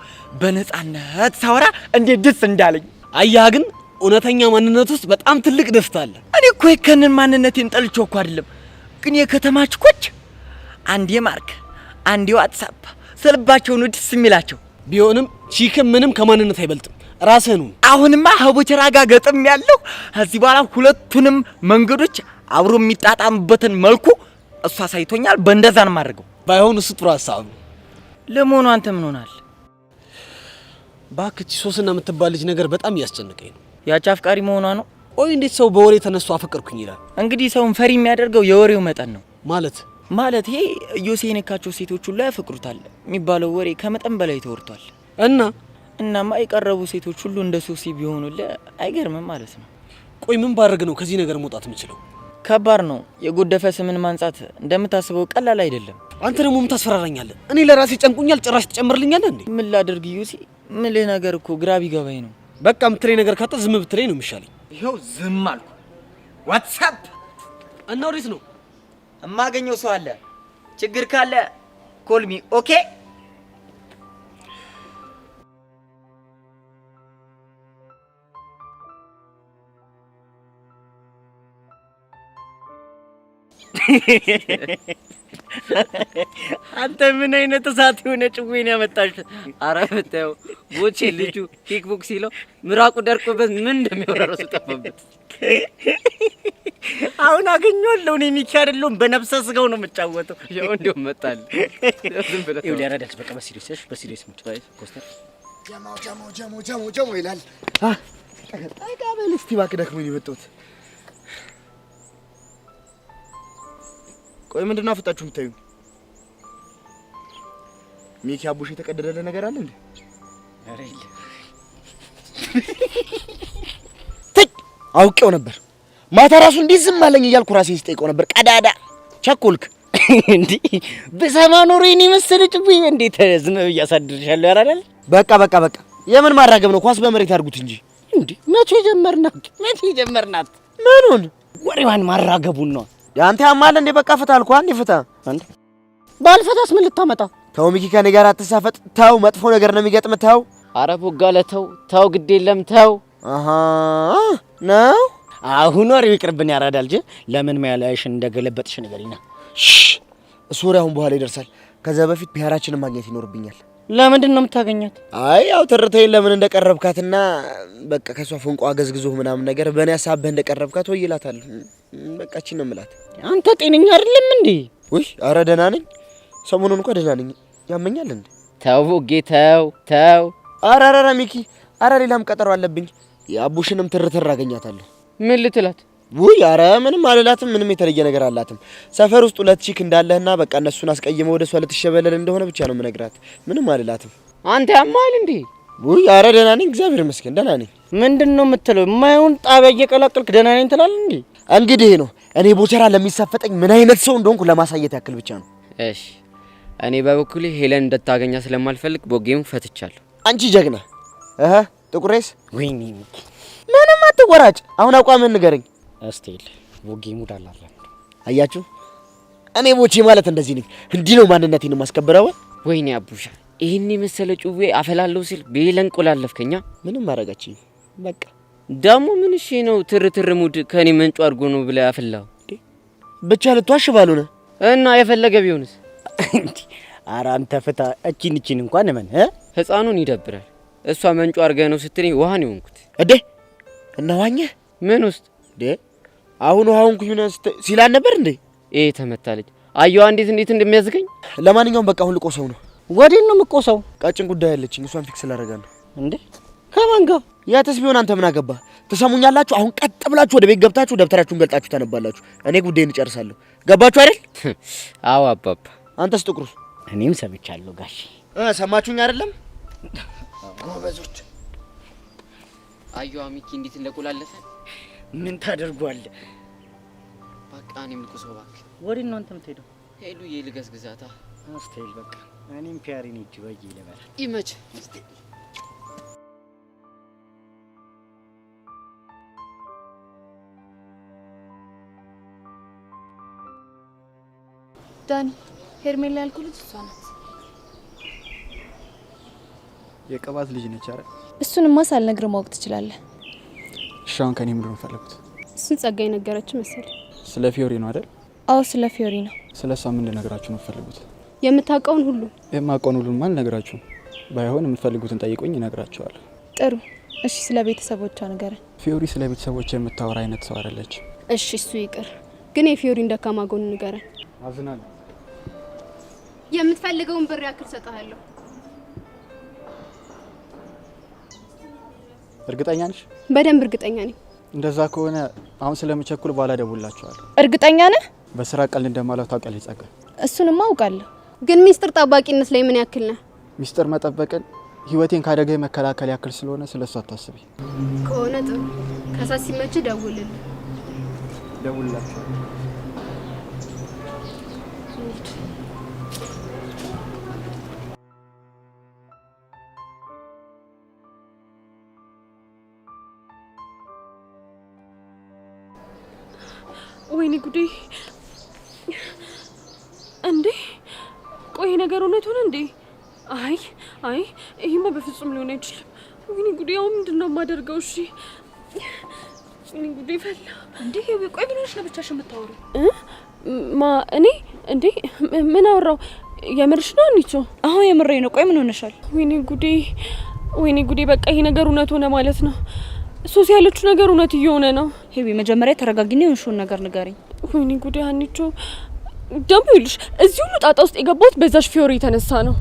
በነጻነት ሳወራ እንዴት ደስ እንዳለኝ አያህ። ግን እውነተኛ ማንነት ውስጥ በጣም ትልቅ ደስታ አለ። እኔ እኮ የከንን ማንነቴን ጠልቼው እኮ አይደለም። ግን የከተማች ኮች አንዴ ማርክ አንዴ ዋትስአፕ ስልባቸው ነው ደስ የሚላቸው። ቢሆንም ቺክም ምንም ከማንነት አይበልጥም። ራስህ ነው። አሁንማ ሀቦቸራ ጋር ገጥም ያለው ከዚህ በኋላ ሁለቱንም መንገዶች አብሮ የሚጣጣምበትን መልኩ እሷ ሳይቶኛል። በእንደዛ ነው የማደርገው። ባይሆን እሱ ጥሩ ሀሳብ ነው። ለመሆኑ አንተ ምን ሆናል? ባክቺ ሶስና የምትባል ልጅ ነገር በጣም እያስጨነቀኝ ነው። ያቺ አፍቃሪ መሆኗ ነው? ቆይ እንዴት ሰው በወሬ ተነስቶ አፈቀርኩኝ ይላል? እንግዲህ ሰውን ፈሪ የሚያደርገው የወሬው መጠን ነው። ማለት ይሄ ዮሴ የነካቸው ሴቶች ሁሉ ያፈቅሩታል የሚባለው ወሬ ከመጠን በላይ ተወርቷል። እናማ የቀረቡ ሴቶች ሁሉ እንደ ሶሲ ቢሆኑልህ አይገርምም ማለት ነው። ቆይ ምን ባደርግ ነው ከዚህ ነገር መውጣት የምችለው? ከባድ ነው። የጎደፈ ስምን ማንጻት እንደምታስበው ቀላል አይደለም። አንተ ደግሞ ምን ታስፈራራኛለህ? እኔ ለራሴ ጨንቁኛል፣ ጭራሽ ትጨምርልኛለህ እንዴ? ምን ላድርግ ዮሴ? ምልህ ነገር እኮ ግራ ቢገባኝ ነው። በቃ ምትለኝ ነገር ካጣ ዝም ብትለኝ ነው የሚሻለኝ። ይኸው ዝም አልኩ። ዋትስአፕ እና ወዴት ነው እማገኘው? ሰው አለ። ችግር ካለ ኮልሚ ኦኬ። አንተ ምን አይነት እሳት የሆነ ጭዌን ያመጣሽ? ኧረ ብታየው ቦቼ ልጁ ኪክ ቦክስ ሲለው ምራቁ ደርቆበት ምን እንደሚወራረው ጠፋበት። አሁን አገኘዋለሁ። እኔ ሚኪ አይደለሁም በነፍሰ ስጋው ነው የምጫወተው። ያው እንደው መጣል ዝም ብለህ ይኸውልህ ያረዳች በቃ በሲሪየስ ሙጫወት ኮስተር ጀሞ ይላል። ጠጋ በል እስቲ እባክህ ደክሞኝ የመጣሁት። ቆይ ምንድን ነው አፍጣችሁ የምታዩ? ሚኪ አቡሽ የተቀደደለ ነገር አለ እንዴ? ኧረ የለም። አውቄው ነበር። ማታ ራሱ እንዲህ ዝም አለኝ እያልኩ ራሴን ስጠይቀው ነበር። ቀዳዳ ቸኮልክ እንዴ? በሰማ ኖሮ የኔ መሰለ ጭዌ እንዴት ዝም ብዬ አሳድርሻለሁ? ያራዳል። በቃ የምን ማራገብ ነው? ኳስ በመሬት አድርጉት እንጂ። እንዴ መቼ ጀመርናት? ምኑን? ወሬዋን ማራገቡን ነው። ያንተ ያማል እንዴ? በቃ ፍታ አልኩህ። አንዴ ፍታ። አንተ ባልፈታስ ምን ልታመጣ? ተው ሚኪ፣ ከኔ ጋር አትሳፈጥ። ተው፣ መጥፎ ነገር ነው የሚገጥም። ተው። ኧረ ቦጋለ ተው፣ ግድ የለም ተው። አሃ ነው። አሁን ወሬው ይቅርብን። ያራዳል ልጅ ለምን ማያላሽን እንደገለበጥሽ ንገሪና። እሱ ወሬ አሁን በኋላ ይደርሳል። ከዛ በፊት ብሔራችንን ማግኘት ይኖርብኛል። ለምንድን ነው የምታገኛት? አይ ያው ትርተይን ለምን እንደቀረብካትና በቃ ከሷ ፎንቋ ገዝግዞ ምናምን ነገር በእኔ ሀሳብህ እንደቀረብካት ወይ ይላታል። በቃ እቺ ነው የምላት። አንተ ጤነኛ አይደለም እንዴ? ውይ ኧረ ደህና ነኝ። ሰሞኑን እንኳን ደህና ነኝ። ያመኛል እንዴ? ተው ቦጌ ተው። ኧረ ሚኪ፣ ኧረ ሌላም ቀጠሮ አለብኝ። የአቡሽንም ትርትር አገኛታለሁ። ምን ልትላት? ውይ ኧረ ምንም አልላትም። ምንም የተለየ ነገር አላትም። ሰፈር ውስጥ 2 ቺክ እንዳለህና በቃ እነሱን አስቀይመው ወደ እሷ ልትሸበለል እንደሆነ ብቻ ነው የምነግራት። ምንም አልላትም። አንተ ያማል እንዴ? ውይ ኧረ ደህና ነኝ፣ እግዚአብሔር ይመስገን ደህና ነኝ። ምንድን ነው የምትለው? የማይሆን ጣቢያ እየቀላቀልክ ደህና ነኝ ትላለህ እንዴ? እንግዲህ ነው እኔ ቦቸራ ለሚሳፈጠኝ ምን አይነት ሰው እንደሆንኩ ለማሳየት ያክል ብቻ ነው። እሺ እኔ በበኩሌ ሄለን እንድታገኛ ስለማልፈልግ ቦጌም ፈትቻለሁ። አንቺ ጀግና ጥቁሬስ። ወይኔ ሚኪ ምንም አትወራጭ። አሁን አቋምን ንገረኝ። እስቴል ቦጌ ሙድ አላለም። አያችሁ እኔ ቦቼ ማለት እንደዚህ ነኝ። እንዲህ ነው ማንነቴን ማስከብረው። ወይኔ አቡሻ ይሄን መሰለ ጩቤ አፈላለው ሲል ቤለን ቆላለፍከኛ። ምንም ማረጋችኝ። በቃ ደሞ ምን እሺ ነው ትርትር ሙድ ከኔ መንጮ አድርጎ ነው ብለ አፈላው። ብቻ ልትዋሽ ባልሆነ እና የፈለገ ቢሆንስ? ኧረ አንተ ፍታ። እቺን እንኳን ምን ህፃኑን ይደብራል። እሷ መንጮ አርገ ነው ስትኔ ውሃን ይሆንኩት እዴ እና ዋኘ ምን ውስጥ ዴ አሁን ውሃውን ኩዩና ሲላል ነበር እንዴ? ተመታለች። አየዋ እንዴት እንደሚያዝገኝ። ለማንኛውም በቃ አሁን ልቆሰው ነው። ወዴት ነው የምቆሰው? ቀጭን ጉዳይ አለችኝ። እሷን ፊክስ ላደርጋለሁ። እንዴ ከማን ጋር? ያተስ ቢሆን አንተ ምን አገባ? ትሰሙኛላችሁ? አሁን ቀጥ ብላችሁ ወደ ቤት ገብታችሁ ደብተራችሁን ገልጣችሁ ታነባላችሁ። እኔ ጉዳይን እጨርሳለሁ። ገባችሁ አይደል? አዎ አባባ። አንተስ ጥቁሩ? እኔም ሰምቻለሁ ጋሽ። ሰማችሁኝ አይደለም? ጎበዞች። አየዋ ሚኪ እንዴት እንደቆላለፈ። ምን ታደርጓለህ? በቃ እኔም ልቆሰው እባክህ። ወዴት ነው አንተ የምትሄደው? ሄሉ የልገስግዛታ። አስቴል በቃ እኔም ፒያሪን እጅ ወይ ይለበል ይመች። ዳኒ ሄርሜላ ያልኩ ልጅ እሷ ናት። የቅባት ልጅ ነች አይደል? እሱንማ ሳልነግርህ ማወቅ ትችላለህ። እሺ አሁን ከኔ ምንድን ነው የፈለጉት? እሱን ጸጋይ ነገረችኝ መሰለኝ። ስለ ፊዮሪ ነው አይደል? አዎ ስለ ፊዮሪ ነው። ስለ እሷ ምን ልነግራችሁ ነው የምትፈልጉት? የምታውቀውን ሁሉ። የማውቀውን ሁሉ ማለት ነግራችሁ። ባይሆን የምትፈልጉትን ጠይቁኝ እነግራችኋለሁ። ጥሩ እሺ። ስለ ቤተሰቦቿ ንገረን። ፊዮሪ ስለ ቤተሰቦቿ የምታወራ አይነት ሰው አይደለች። እሺ እሱ ይቅር፣ ግን የፊዮሪን ደካማ ጎን ንገረን። አዝናለሁ። የምትፈልገውን ብር ያክል ሰጣለሁ። እርግጠኛ ነሽ? በደንብ እርግጠኛ ነኝ። እንደዛ ከሆነ አሁን ስለምቸኩል በኋላ ደውላችኋለሁ። እርግጠኛ ነህ? በስራ ቀልድ እንደማለት ታውቂያለሽ ጸጋ። እሱንማ አውቃለሁ። ግን ሚስጥር ጠባቂነት ላይ ምን ያክል ነህ? ሚስጥር መጠበቅን ህይወቴን ካደጋ መከላከል ያክል ስለሆነ ስለሷ አታስቢ። ከሆነ ጥሩ። ከሳት ሲመች ደውልልኝ። ደውልላችኋለሁ። ወይኔ ጉዴ! እንዴ ቆይ ነገር እውነት ሆነ እንዴ? አይ ይሄማ በፍጹም ሊሆን አይችልም። ወይኔ ጉዴ! አሁን ምንድነው የማደርገው? እሺ ወይኔ ጉዴ ፈላ። እንዴ ቆይ ምን ሆነሽ ነው ብቻሽን የምታወሪው? እኔ እንዴ ምን አወራው? የምርሽ ነው አንቺ? አሁን የምሬ ነው። ቆይ ምን ሆነሻል? ወይኔ ጉዴ በቃ ይሄ ነገር እውነት ሆነ ማለት ነው። ሶሲ ያለችው ነገር እውነት እየሆነ ነው። ሄቢ መጀመሪያ ተረጋጊና የሆንሽውን ነገር ንገሪኝ። ወይኔ ጉዴ አንቺ ደግሞ ይልሽ እዚህ ሁሉ ጣጣ ውስጥ የገባሁት በዛሽ ፊዮሪ የተነሳ ነው።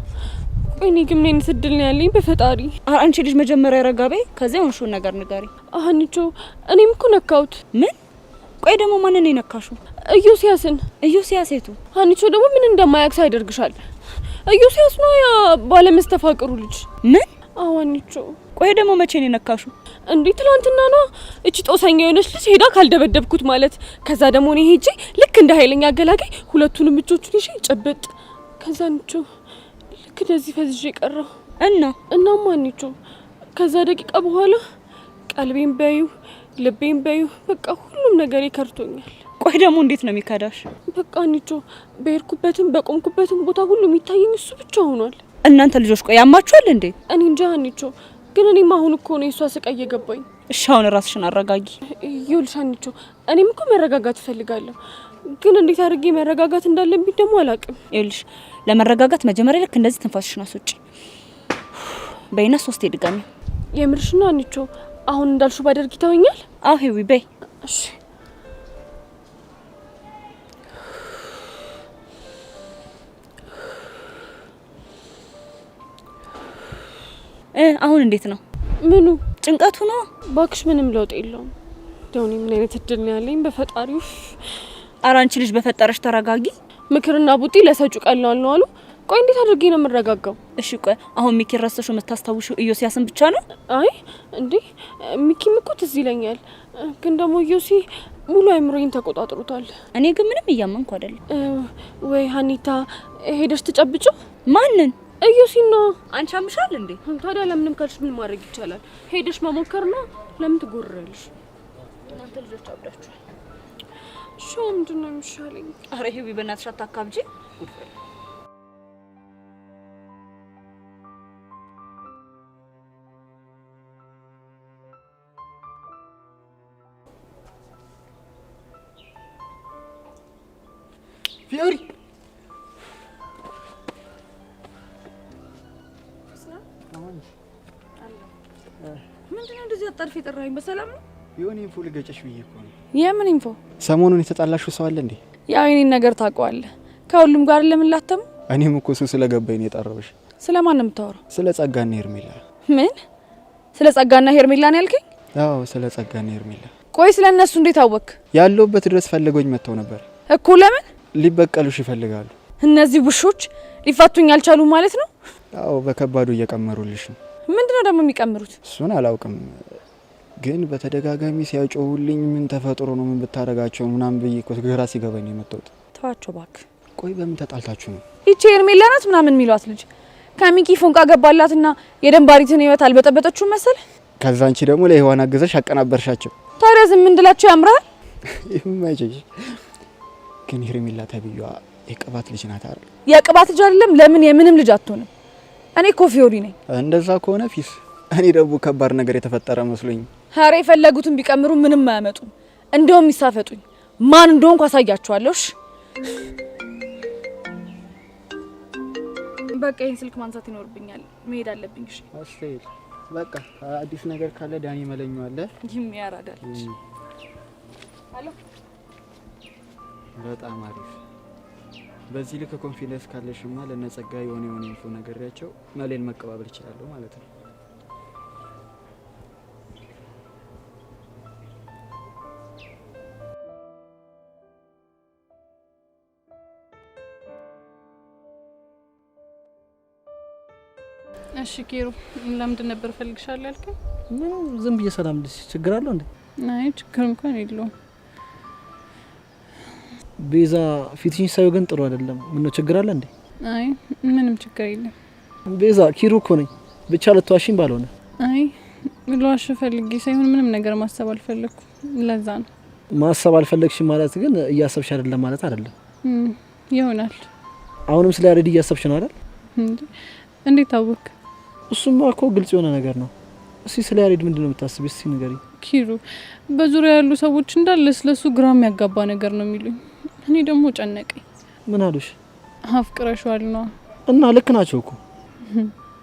ወይኔ ግን ምን አይነት እድል ነው ያለኝ በፈጣሪ። አንቺ ልጅ መጀመሪያ ረጋቤ፣ ከዚያ የሆንሽውን ነገር ንገሪኝ። አንቺ እኔም እኮ ነካሁት። ምን? ቆይ ደግሞ ማንን የነካሹ? ኢዮስያስን። ኢዮስያስ የቱ? አንቺ ደግሞ ምን እንደማያክስ ያደርግሻል። ኢዮስያስ ነው ያ ባለመስተፋቅሩ ልጅ። ምን? አዎ አንቺ። ቆይ ደግሞ መቼ ነው የነካሹ? እንዴ ትላንትና ነው። እቺ ጦሰኛ የሆነች ልጅ ሄዳ ካልደበደብኩት ማለት። ከዛ ደግሞ እኔ ሄጄ ልክ እንደ ኃይለኛ አገላጋይ ሁለቱንም እጆቹን ይዤ ጨበጥ። ከዛ አንቺ ልክ እንደዚህ ፈዝዤ ቀረው እናማ አንቺ ከዛ ደቂቃ በኋላ ቀልቤን በዩ ልቤን በዩ በቃ ሁሉም ነገር ይከርቶኛል። ቆይ ደግሞ እንዴት ነው የሚካዳሽ? በቃ አንቺ በሄድኩበትም በቆምኩበትም ቦታ ሁሉ የሚታየኝ እሱ ብቻ ሆኗል። እናንተ ልጆች ቆይ ያማችኋል እንዴ? እኔ እንጃ አንቺ ግን እኔም አሁን እኮ ነው የሷ ስቃይ እየገባኝ። እሺ አሁን ራስሽን አረጋጊ። ይኸውልሽ አንቺ እኔም እኮ መረጋጋት እፈልጋለሁ፣ ግን እንዴት አድርጌ መረጋጋት እንዳለብኝ ደግሞ አላውቅም። ይኸውልሽ ለመረጋጋት መጀመሪያ ልክ እንደዚህ ትንፋስሽን አስወጪ በይና 3 ድጋሚ። የምርሽና አንቺ አሁን እንዳልሹ ባደርግ ይተወኛል? አዎ ሄዊ በይ። እሺ አሁን እንዴት ነው? ምኑ? ጭንቀቱ ነው? ባክሽ ምንም ለውጥ የለውም። ደውኔ ምን አይነት እድል ነው ያለኝ በፈጣሪው። ኧረ አንቺ ልጅ በፈጠረሽ ተረጋጊ። ምክርና ቡጢ ለሰጩ ቀላል ነው አሉ። ቆይ እንዴት አድርጌ ነው የምረጋጋው? እሺ ቆይ አሁን ሚኪ ረስተሽው የምታስታውሽው ኢዮስያስን ብቻ ነው? አይ እንዴ ሚኪም እኮ ትዝ ይለኛል፣ ግን ደግሞ ኢዮሲ ሙሉ አይምሮዬን ተቆጣጥሮታል። እኔ ግን ምንም እያመንኩ አይደለም። ወይ ሀኒታ ሄደሽ ተጨብጩ። ማንን? ኢዮሲና። አንቺ አምሻል እንዴ? ታዲያ ለምንም ካልሽ ምን ማድረግ ይቻላል? ሄደሽ መሞከር ነው። ለምን ትጎርራለሽ? እናንተ ልጆች አብዳችኋል። እሺ ምንድን ነው የሚሻለኝ? ኧረ ሄዊ በእናትሽ አታካብጂ። ፊዮሪ ምንድነው እንደዚህ አጣርፊ የጠራኸኝ? በሰላም ነው? የሆነ ኢንፎ ልገጨሽ ብዬ እኮ ነው። የምን ኢንፎ? ሰሞኑን የተጣላሽው ሰው አለ እንዴ? ያው የኔን ነገር ታውቀዋለህ። ከሁሉም ጋር ለምን ላተም? እኔም እኮ እሱ ስለገባኝ ነው የጠራሁሽ። ስለማን ነው የምታወራው? ስለ ጸጋና ሄርሜላ። ምን? ስለ ጸጋና ሄርሜላ ነው ያልከኝ? አዎ ስለ ጸጋና ሄርሜላ። ቆይ ስለ እነሱ እንዴት አወቅ? ያለውበት ድረስ ፈልገውኝ መጥተው ነበር እኮ። ለምን? ሊበቀሉሽ ይፈልጋሉ። እነዚህ ውሾች ሊፋቱኝ አልቻሉም ማለት ነው? አዎ በከባዱ እየቀመሩልሽ ነው። ምንድነው ደግሞ የሚቀምሩት? እሱን አላውቅም፣ ግን በተደጋጋሚ ሲያጮሁልኝ ምን ተፈጥሮ ነው ምን ብታረጋቸው ምናምን ብዬ እኮ ግራ ሲገባኝ ነው የመጣሁት። ተዋቸው እባክህ። ቆይ በምን ተጣልታችሁ ነው? ይቺ ሄርሜላ ናት ምናምን የሚሏት ልጅ ከሚኪ ፎንቃ ገባላትና የደንባሪትን ህይወት አልበጠበጠችው መሰለ። ከዛ አንቺ ደግሞ ለህዋን አገዘሽ አቀናበርሻቸው። ታዲያ ዝም እንድላቸው ያምራል? ይማይጭሽ። ግን ሄርሜላ ተብዩዋ የቅባት ልጅ ናት አይደል? የቅባት ልጅ አይደለም። ለምን የምንም ልጅ አትሆንም? እኔ እኮ ፊዮሪ ነኝ። እንደዛ ከሆነ ፊስ፣ እኔ ደግሞ ከባድ ነገር የተፈጠረ መስሎኝ። ሀሬ የፈለጉትን ቢቀምሩ ምንም አያመጡም። እንደውም ይሳፈጡኝ። ማን እንደሆንኩ አሳያቸዋለሁ። በቃ ይሄን ስልክ ማንሳት ይኖርብኛል። መሄድ አለብኝ። እሺ አስተይል። በቃ አዲስ ነገር ካለ ዳኒ መለኛው አለ። ይህም ያራዳል። አሎ በጣም አሪፍ። በዚህ ልክ ኮንፊደንስ ካለሽማ ለነጸጋ የሆነ ኢንፎ ነገርያቸው መሌን መቀባበል ይችላል ማለት ነው። እሺ ኪሩ ለምንድን ነበር ፈልግሻለሁ ያልከኝ? ዝም ብዬ ሰላም ልሽ ችግር አለው እንዴ? አይ ችግር እንኳን የለውም። ቤዛ ፊትሽን ሳይው ግን ጥሩ አይደለም። ምን ነው ችግር አለ እንዴ? አይ ምንም ችግር የለም። ቤዛ ኪሩ እኮ ነኝ። ብቻ ልትዋሽኝ ባልሆነ። አይ ልዋሽ ፈልጌ ሳይሆን ምንም ነገር ማሰብ አልፈለኩም። ለዛ ነው። ማሰብ አልፈለግሽም ማለት ግን እያሰብሽ አይደለም ማለት አይደለም። ይሆናል። አሁንም ስለ ያሬድ እያሰብሽ ነው አይደል? እንዴት አወቅ? እሱማ እኮ ግልጽ የሆነ ነገር ነው። እስቲ ስለ ያሬድ ምንድነው የምታስቢው? እስቲ ንገሪኝ። ኪሩ በዙሪያ ያሉ ሰዎች እንዳለ ስለሱ ግራ የሚያጋባ ነገር ነው የሚሉኝ። እኔ ደግሞ ጨነቀኝ። ምን አሉሽ? አፍቅረሽዋል ነው። እና ልክ ናቸው እኮ።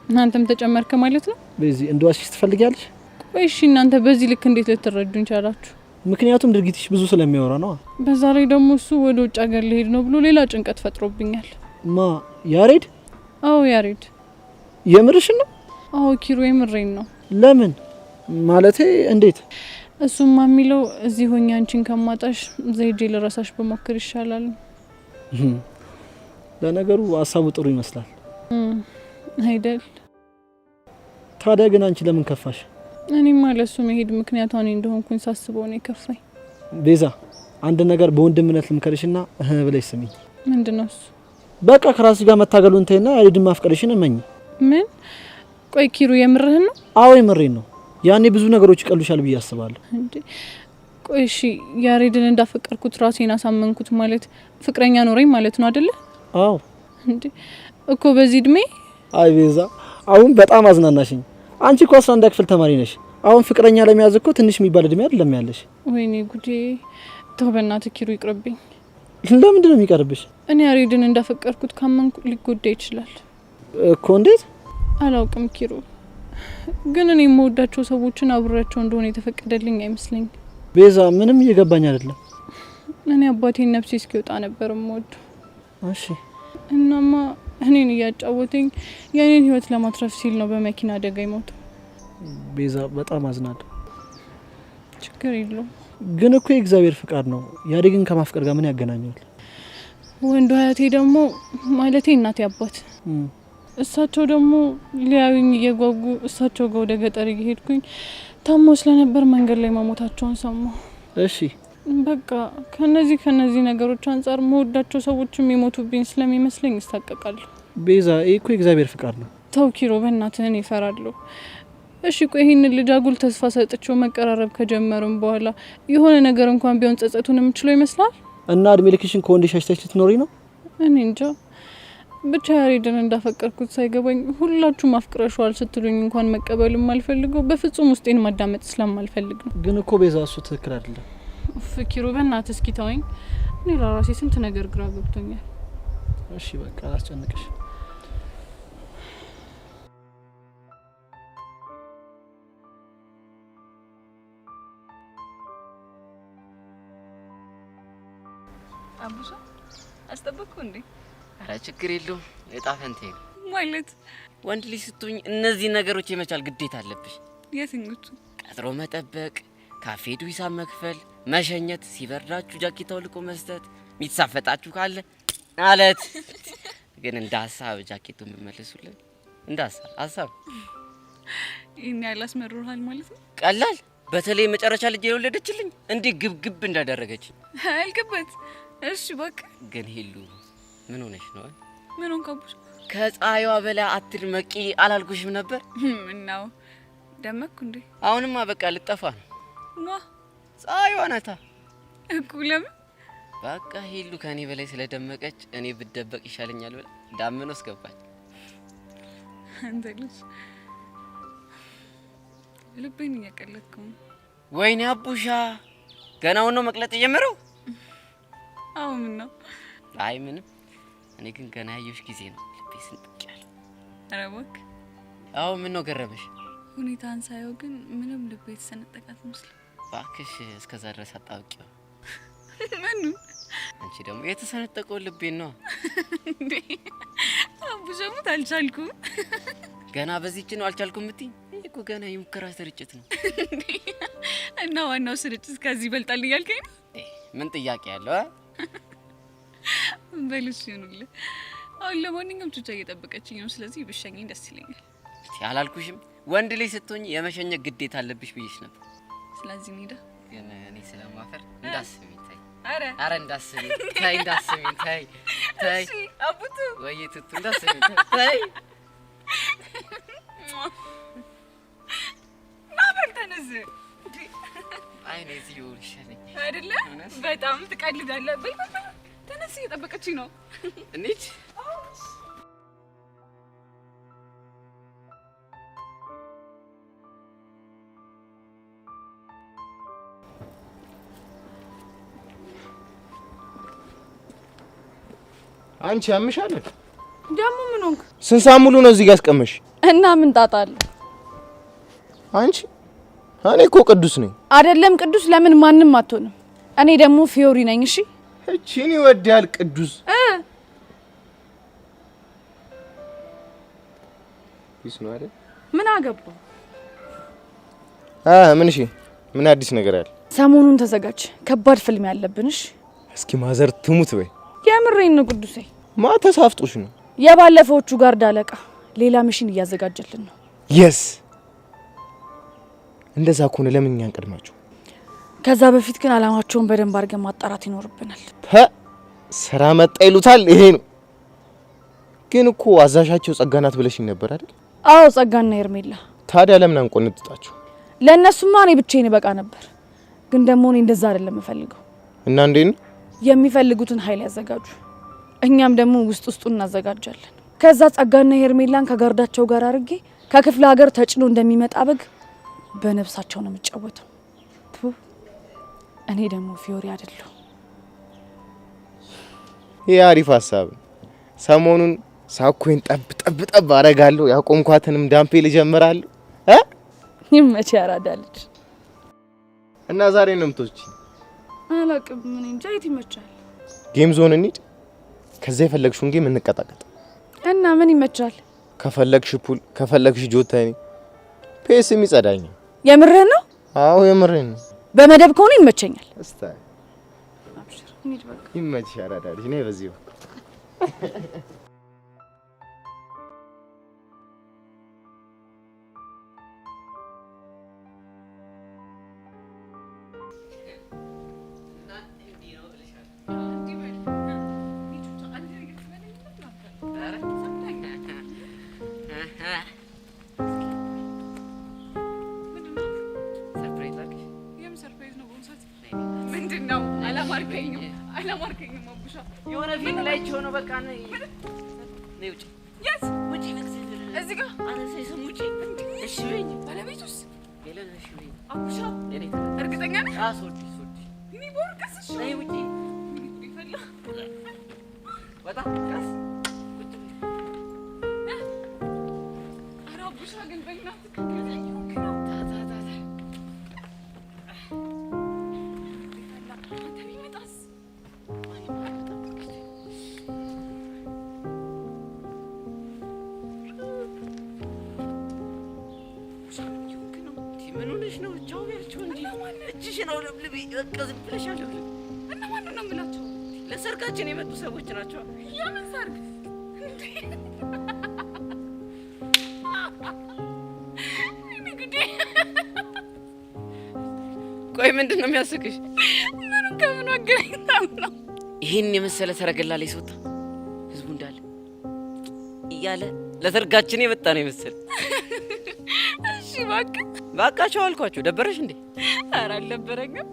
እናንተም ተጨመርክ ማለት ነው። በዚህ እንደዋሽሽ ትፈልጊያለሽ? ቆይ እሺ እናንተ በዚህ ልክ እንዴት ልትረዱኝ ቻላችሁ? ምክንያቱም ድርጊትሽ ብዙ ስለሚያወራ ነው። በዛ ላይ ደግሞ እሱ ወደ ውጭ ሀገር ሊሄድ ነው ብሎ ሌላ ጭንቀት ፈጥሮብኛል። ማ ያሬድ? አዎ ያሬድ። የምርሽ ነው? አዎ ኪሩ የምሬን ነው። ለምን ማለቴ እንዴት? እሱማ የሚለው እዚህ ሆኜ አንቺን ከማጣሽ ዘይጄ ለራሳሽ በሞክር ይሻላል። ለነገሩ ሀሳቡ ጥሩ ይመስላል አይደል? ታዲያ ግን አንቺ ለምን ከፋሽ? እኔማ ለሱ መሄድ ምክንያቱ እኔ እንደሆንኩኝ ሳስበው ነው የከፋኝ። ቤዛ አንድ ነገር በወንድምነት ልምከርሽና ብለሽ ስሚኝ። ምንድነው እሱ? በቃ ከራስሽ ጋር መታገሉን ተይና ያሬድን ማፍቀርሽን እመኝ። ምን? ቆይ ኪሩ የምርህን ነው? አዎ የምሬን ነው። ያኔ ብዙ ነገሮች ይቀሉሻል ብዬ አስባለሁ። እንዴ ቆይ እሺ ያሬድን እንዳፈቀርኩት ራሴን አሳመንኩት ማለት ፍቅረኛ ኖረኝ ማለት ነው አይደለ? አዎ። እንዴ እኮ በዚህ እድሜ? አይ ቤዛ አሁን በጣም አዝናናሽኝ። አንቺ እኮ 11 ክፍል ተማሪ ነሽ። አሁን ፍቅረኛ ለመያዝ እኮ ትንሽ የሚባል እድሜ አይደለም ያለሽ። ወይኔ ጉዴ። ተው በእናትህ ኪሩ ይቅርብኝ። ለምንድን ነው የሚቀርብሽ? እኔ ያሬድን እንዳፈቀርኩት ካመንኩ ሊጎዳ ይችላል እኮ። እንዴት? አላውቅም ኪሩ፣ ግን እኔ የምወዳቸው ሰዎችን አብሬያቸው እንደሆነ የተፈቀደልኝ አይመስለኝም። ቤዛ ምንም እየገባኝ አይደለም። እኔ አባቴን ነፍሴ እስኪወጣ ነበር የምወደው። እሺ። እናማ እኔን እያጫወተኝ የኔን ህይወት ለማትረፍ ሲል ነው በመኪና አደጋ የሞተው። ቤዛ በጣም አዝናለሁ። ችግር የለውም። ግን እኮ የእግዚአብሔር ፍቃድ ነው። ያሬድን ከማፍቀር ጋር ምን ያገናኘዋል? ወንዱ አያቴ ደግሞ ማለቴ እናቴ አባት እሳቸው ደግሞ ሊያዩኝ እየጓጉ እሳቸው ጋር ወደ ገጠር እየሄድኩኝ ታሞ ስለነበር መንገድ ላይ መሞታቸውን ሰማሁ። እሺ በቃ ከነዚህ ነገሮች አንጻር መወዳቸው ሰዎችም የሞቱብኝ ስለሚመስለኝ እሳቀቃለሁ። ቤዛ ይሄ እኮ የእግዚአብሔር ፍቃድ ነው። ተው ኪሮ በእናትህ እኔ እፈራለሁ። እሺ ቆይ ይሄንን ልጅ አጉል ተስፋ ሰጥቼው መቀራረብ ከጀመሩም በኋላ የሆነ ነገር እንኳን ቢሆን ጸጸቱን የምችለው ይመስላል? እና እድሜ ልክሽን ከወንድ ሸሽተሽ ልትኖሪ ነው? እኔ እንጃ። ብቻ ያሬድን እንዳፈቀርኩት ሳይገባኝ ሁላችሁም አፍቅረሽዋል ስትሉኝ እንኳን መቀበልም አልፈልገው፣ በፍጹም ውስጤን ማዳመጥ ስለማልፈልግ ነው። ግን እኮ ቤዛ እሱ ትክክል አይደለም። ፍኪሩ በእናትህ እስኪ ተወኝ። እኔ ለራሴ ስንት ነገር ግራ ገብቶኛል። እሺ በቃ አላስጨንቅሽ። አቡሻ አስጠበቅኩ እንዴ? ኧረ ችግር የለውም። እጣ ፈንቴ ነው ማለት። ወንድ ልጅ ስትሆኝ እነዚህ ነገሮች የመቻል ግዴታ አለብሽ። የትኞቹ? ቀጥሮ መጠበቅ፣ ካፌ ሄዱ ሂሳብ መክፈል፣ መሸኘት፣ ሲበርዳችሁ ጃኬት አውልቆ መስጠት፣ የሚሳፈጣችሁ ካለ ማለት ግን እንደ ሀሳብ ጃኬቱን የምመልሱልን እንደ ሀሳብ ይሄን ያህል አስመርሮሃል ማለት ነው? ቀላል። በተለይ መጨረሻ ልጅ የወለደችልኝ እንዲህ ግብግብ እንዳደረገች አልገበት። እሺ በቃ ግን ሄሉ ምን ሆነሽ ነው? ምን ሆንክ አቡሽ? ከፀሐይዋ በላይ አትድመቂ አላልኩሽም ነበር? ምነው ደመቅኩ እንዴ? አሁንማ በቃ ልጠፋ ነው። ማ ፀሐይዋ ናታ እኮ። ለምን? በቃ ሄሉ ከኔ በላይ ስለደመቀች እኔ ብደበቅ ይሻለኛል ብላ ዳመና ውስጥ ገባች። አንተ ልጅ ልቤን እያቀለጥከው። ወይኔ አቡሻ ገና ነው መቅለጥ የጀመረው? አዎ ምን ነው? አይ ምንም። እኔ ግን ገና ያየሁሽ ጊዜ ነው ልቤ ስንጥቅ ያለ። ኧረ እባክህ። አዎ ምን ነው ገረመሽ? ሁኔታን ሳየው ግን ምንም ልቤ የተሰነጠቃት መስሎኝ። እባክሽ እስከዛ ድረስ አጣብቂው። ምኑ? አንቺ ደግሞ የተሰነጠቀው ልቤን ነው እንዴ? አቡሻ ሙት አልቻልኩም። ገና በዚህች ነው አልቻልኩም እምትይኝ? እኮ ገና የሙከራ ስርጭት ነው። እና ዋናው ስርጭት ከዚህ ይበልጣል እያልከኝ ነው? ምን ጥያቄ ያለው? በልሽ ይሁንልህ። አሁን ለማንኛውም ቹቻ እየጠበቀችኝ ነው። ስለዚህ ብሸኘኝ ደስ ይለኛል። አላልኩሽም? ወንድ ልጅ ስትሆኝ የመሸኘት ግዴታ አለብሽ ብዬሽ ነበር። ስለዚህ እንሂዳ። ግን እኔ ስለማፈር እንዳስቢኝ ተይ። ኧረ እንዳስቢኝ ተይ፣ እንዳስቢኝ ተይ፣ ተይ። እሺ አቡቱ ወይ ትቱ እንዳስቢኝ ተይ። ናበል ተነስ። አይ ነይ እዚሁ ይሻለኝ አይደለ? በጣም ትቀልዳለህ። በል ተነስ፣ እየጠበቀችኝ ነው። እንሂድ። አንቺ ያምሻል ደግሞ ምን ሆንክ? ስንት ሰዓት ሙሉ ነው እዚህ ጋር አስቀመሽ? እና ምን ጣጣ አለ? አንቺ እኔ እኮ ቅዱስ ነኝ። አይደለም ቅዱስ ለምን ማንም አትሆንም? እኔ ደግሞ ፊዮሪ ነኝ። እሺ እቺን ይወዳል ቅዱስ ቢስ ነው አይደል? ምን አገባ? ምን እሺ ምን አዲስ ነገር አለ? ሰሞኑን ተዘጋጅ፣ ከባድ ፊልም ያለብንሽ። እስኪ ማዘር ትሙት በይ። የምሬን ነው ቅዱሴ። ተሳፍጦሽ ነው? የባለፈዎቹ ጋርድ አለቃ ሌላ ሚሽን እያዘጋጀልን ነው። የስ እንደዛ ከሆነ ለምን እኛን ቀድማችሁ? ከዛ በፊት ግን አላማቸውን በደንብ አድርገን ማጣራት ይኖርብናል። ስራ መጣ ይሉታል። ይሄ ነው ግን እኮ አዛዣቸው ጸጋናት ብለሽኝ ነበር አይደል? አዎ ጸጋና ሄርሜላ። ታዲያ ለምን አንቆንጥጣችሁ? ለእነሱማ እኔ ብቻዬን በቃ ነበር፣ ግን ደግሞ እኔ እንደዛ አይደለም የምፈልገው። እና እንዴት ነው? የሚፈልጉትን ኃይል ያዘጋጁ፣ እኛም ደግሞ ውስጡን እናዘጋጃለን። ከዛ ጸጋና ሄርሜላን ከጋርዳቸው ጋር አድርጌ ከክፍለ ሀገር ተጭኖ እንደሚመጣ በግ በነፍሳቸው ነው የምጫወተው። እኔ ደግሞ ፊዮሪ አይደለሁ። ይሄ አሪፍ ሀሳብ። ሰሞኑን ሳኮን ጠብ አረጋለሁ፣ ያቆምኳትንም ዳምፔል ጀምራለሁ። ይመች ያራዳልች። እና ዛሬ ነው የምትወጪ? አላቅም፣ ምን እንጃ። የት ይመቻል? ጌም ዞን እንሂድ። ከዛ የፈለግሽውን ጌም እንቀጣቀጥ። እና ምን ይመቻል? ከፈለግሽ ፑል፣ ከፈለግሽ ጆታኒ፣ ፔስም ይጸዳኛል። የምርህ ነው? አዎ የምርህ ነው። በመደብ ከሆነ ይመቸኛል። እስታይ አብሽር፣ እንሂድ በቃ። ይመችሽ ያራዳልች። ነይ በዚሁ አላማርከኝም አቡሻ። የሆነ ፊልም ላይ ሆኖ በቃ ነይ ውጪ። የት ውጪ? እዚህ ጋር አነሳይ ሰሙጪ። እሺ በይኝ። ባለቤቱስ ሄለን? እሺ በይኝ አቡሻ። እርግጠኛ ነህ? ሶዲ እኔ ቦርቀስ። እሺ ነይ ውጪ። ይፈላ ወጣ ቀስ ቁጭ በይ። ኧረ አቡሻ ግን በእናትህ ከገዛኝ ነው ለሰርጋችን የመጡ ሰዎች ናቸው። የምን ሰርግ? ቆይ ምንድን ነው የሚያስቅሽ? ምኑን ከምን አገናኝታው ነው? ይሄን የመሰለ ሰረገላ ላይ ሲወጣ ህዝቡ እንዳለ እያለ ለሰርጋችን የመጣ ነው ይመስል። እሺ ባካቸው አልኳቸው። ደበረሽ እንዴ? ኧረ አልደበረኝም።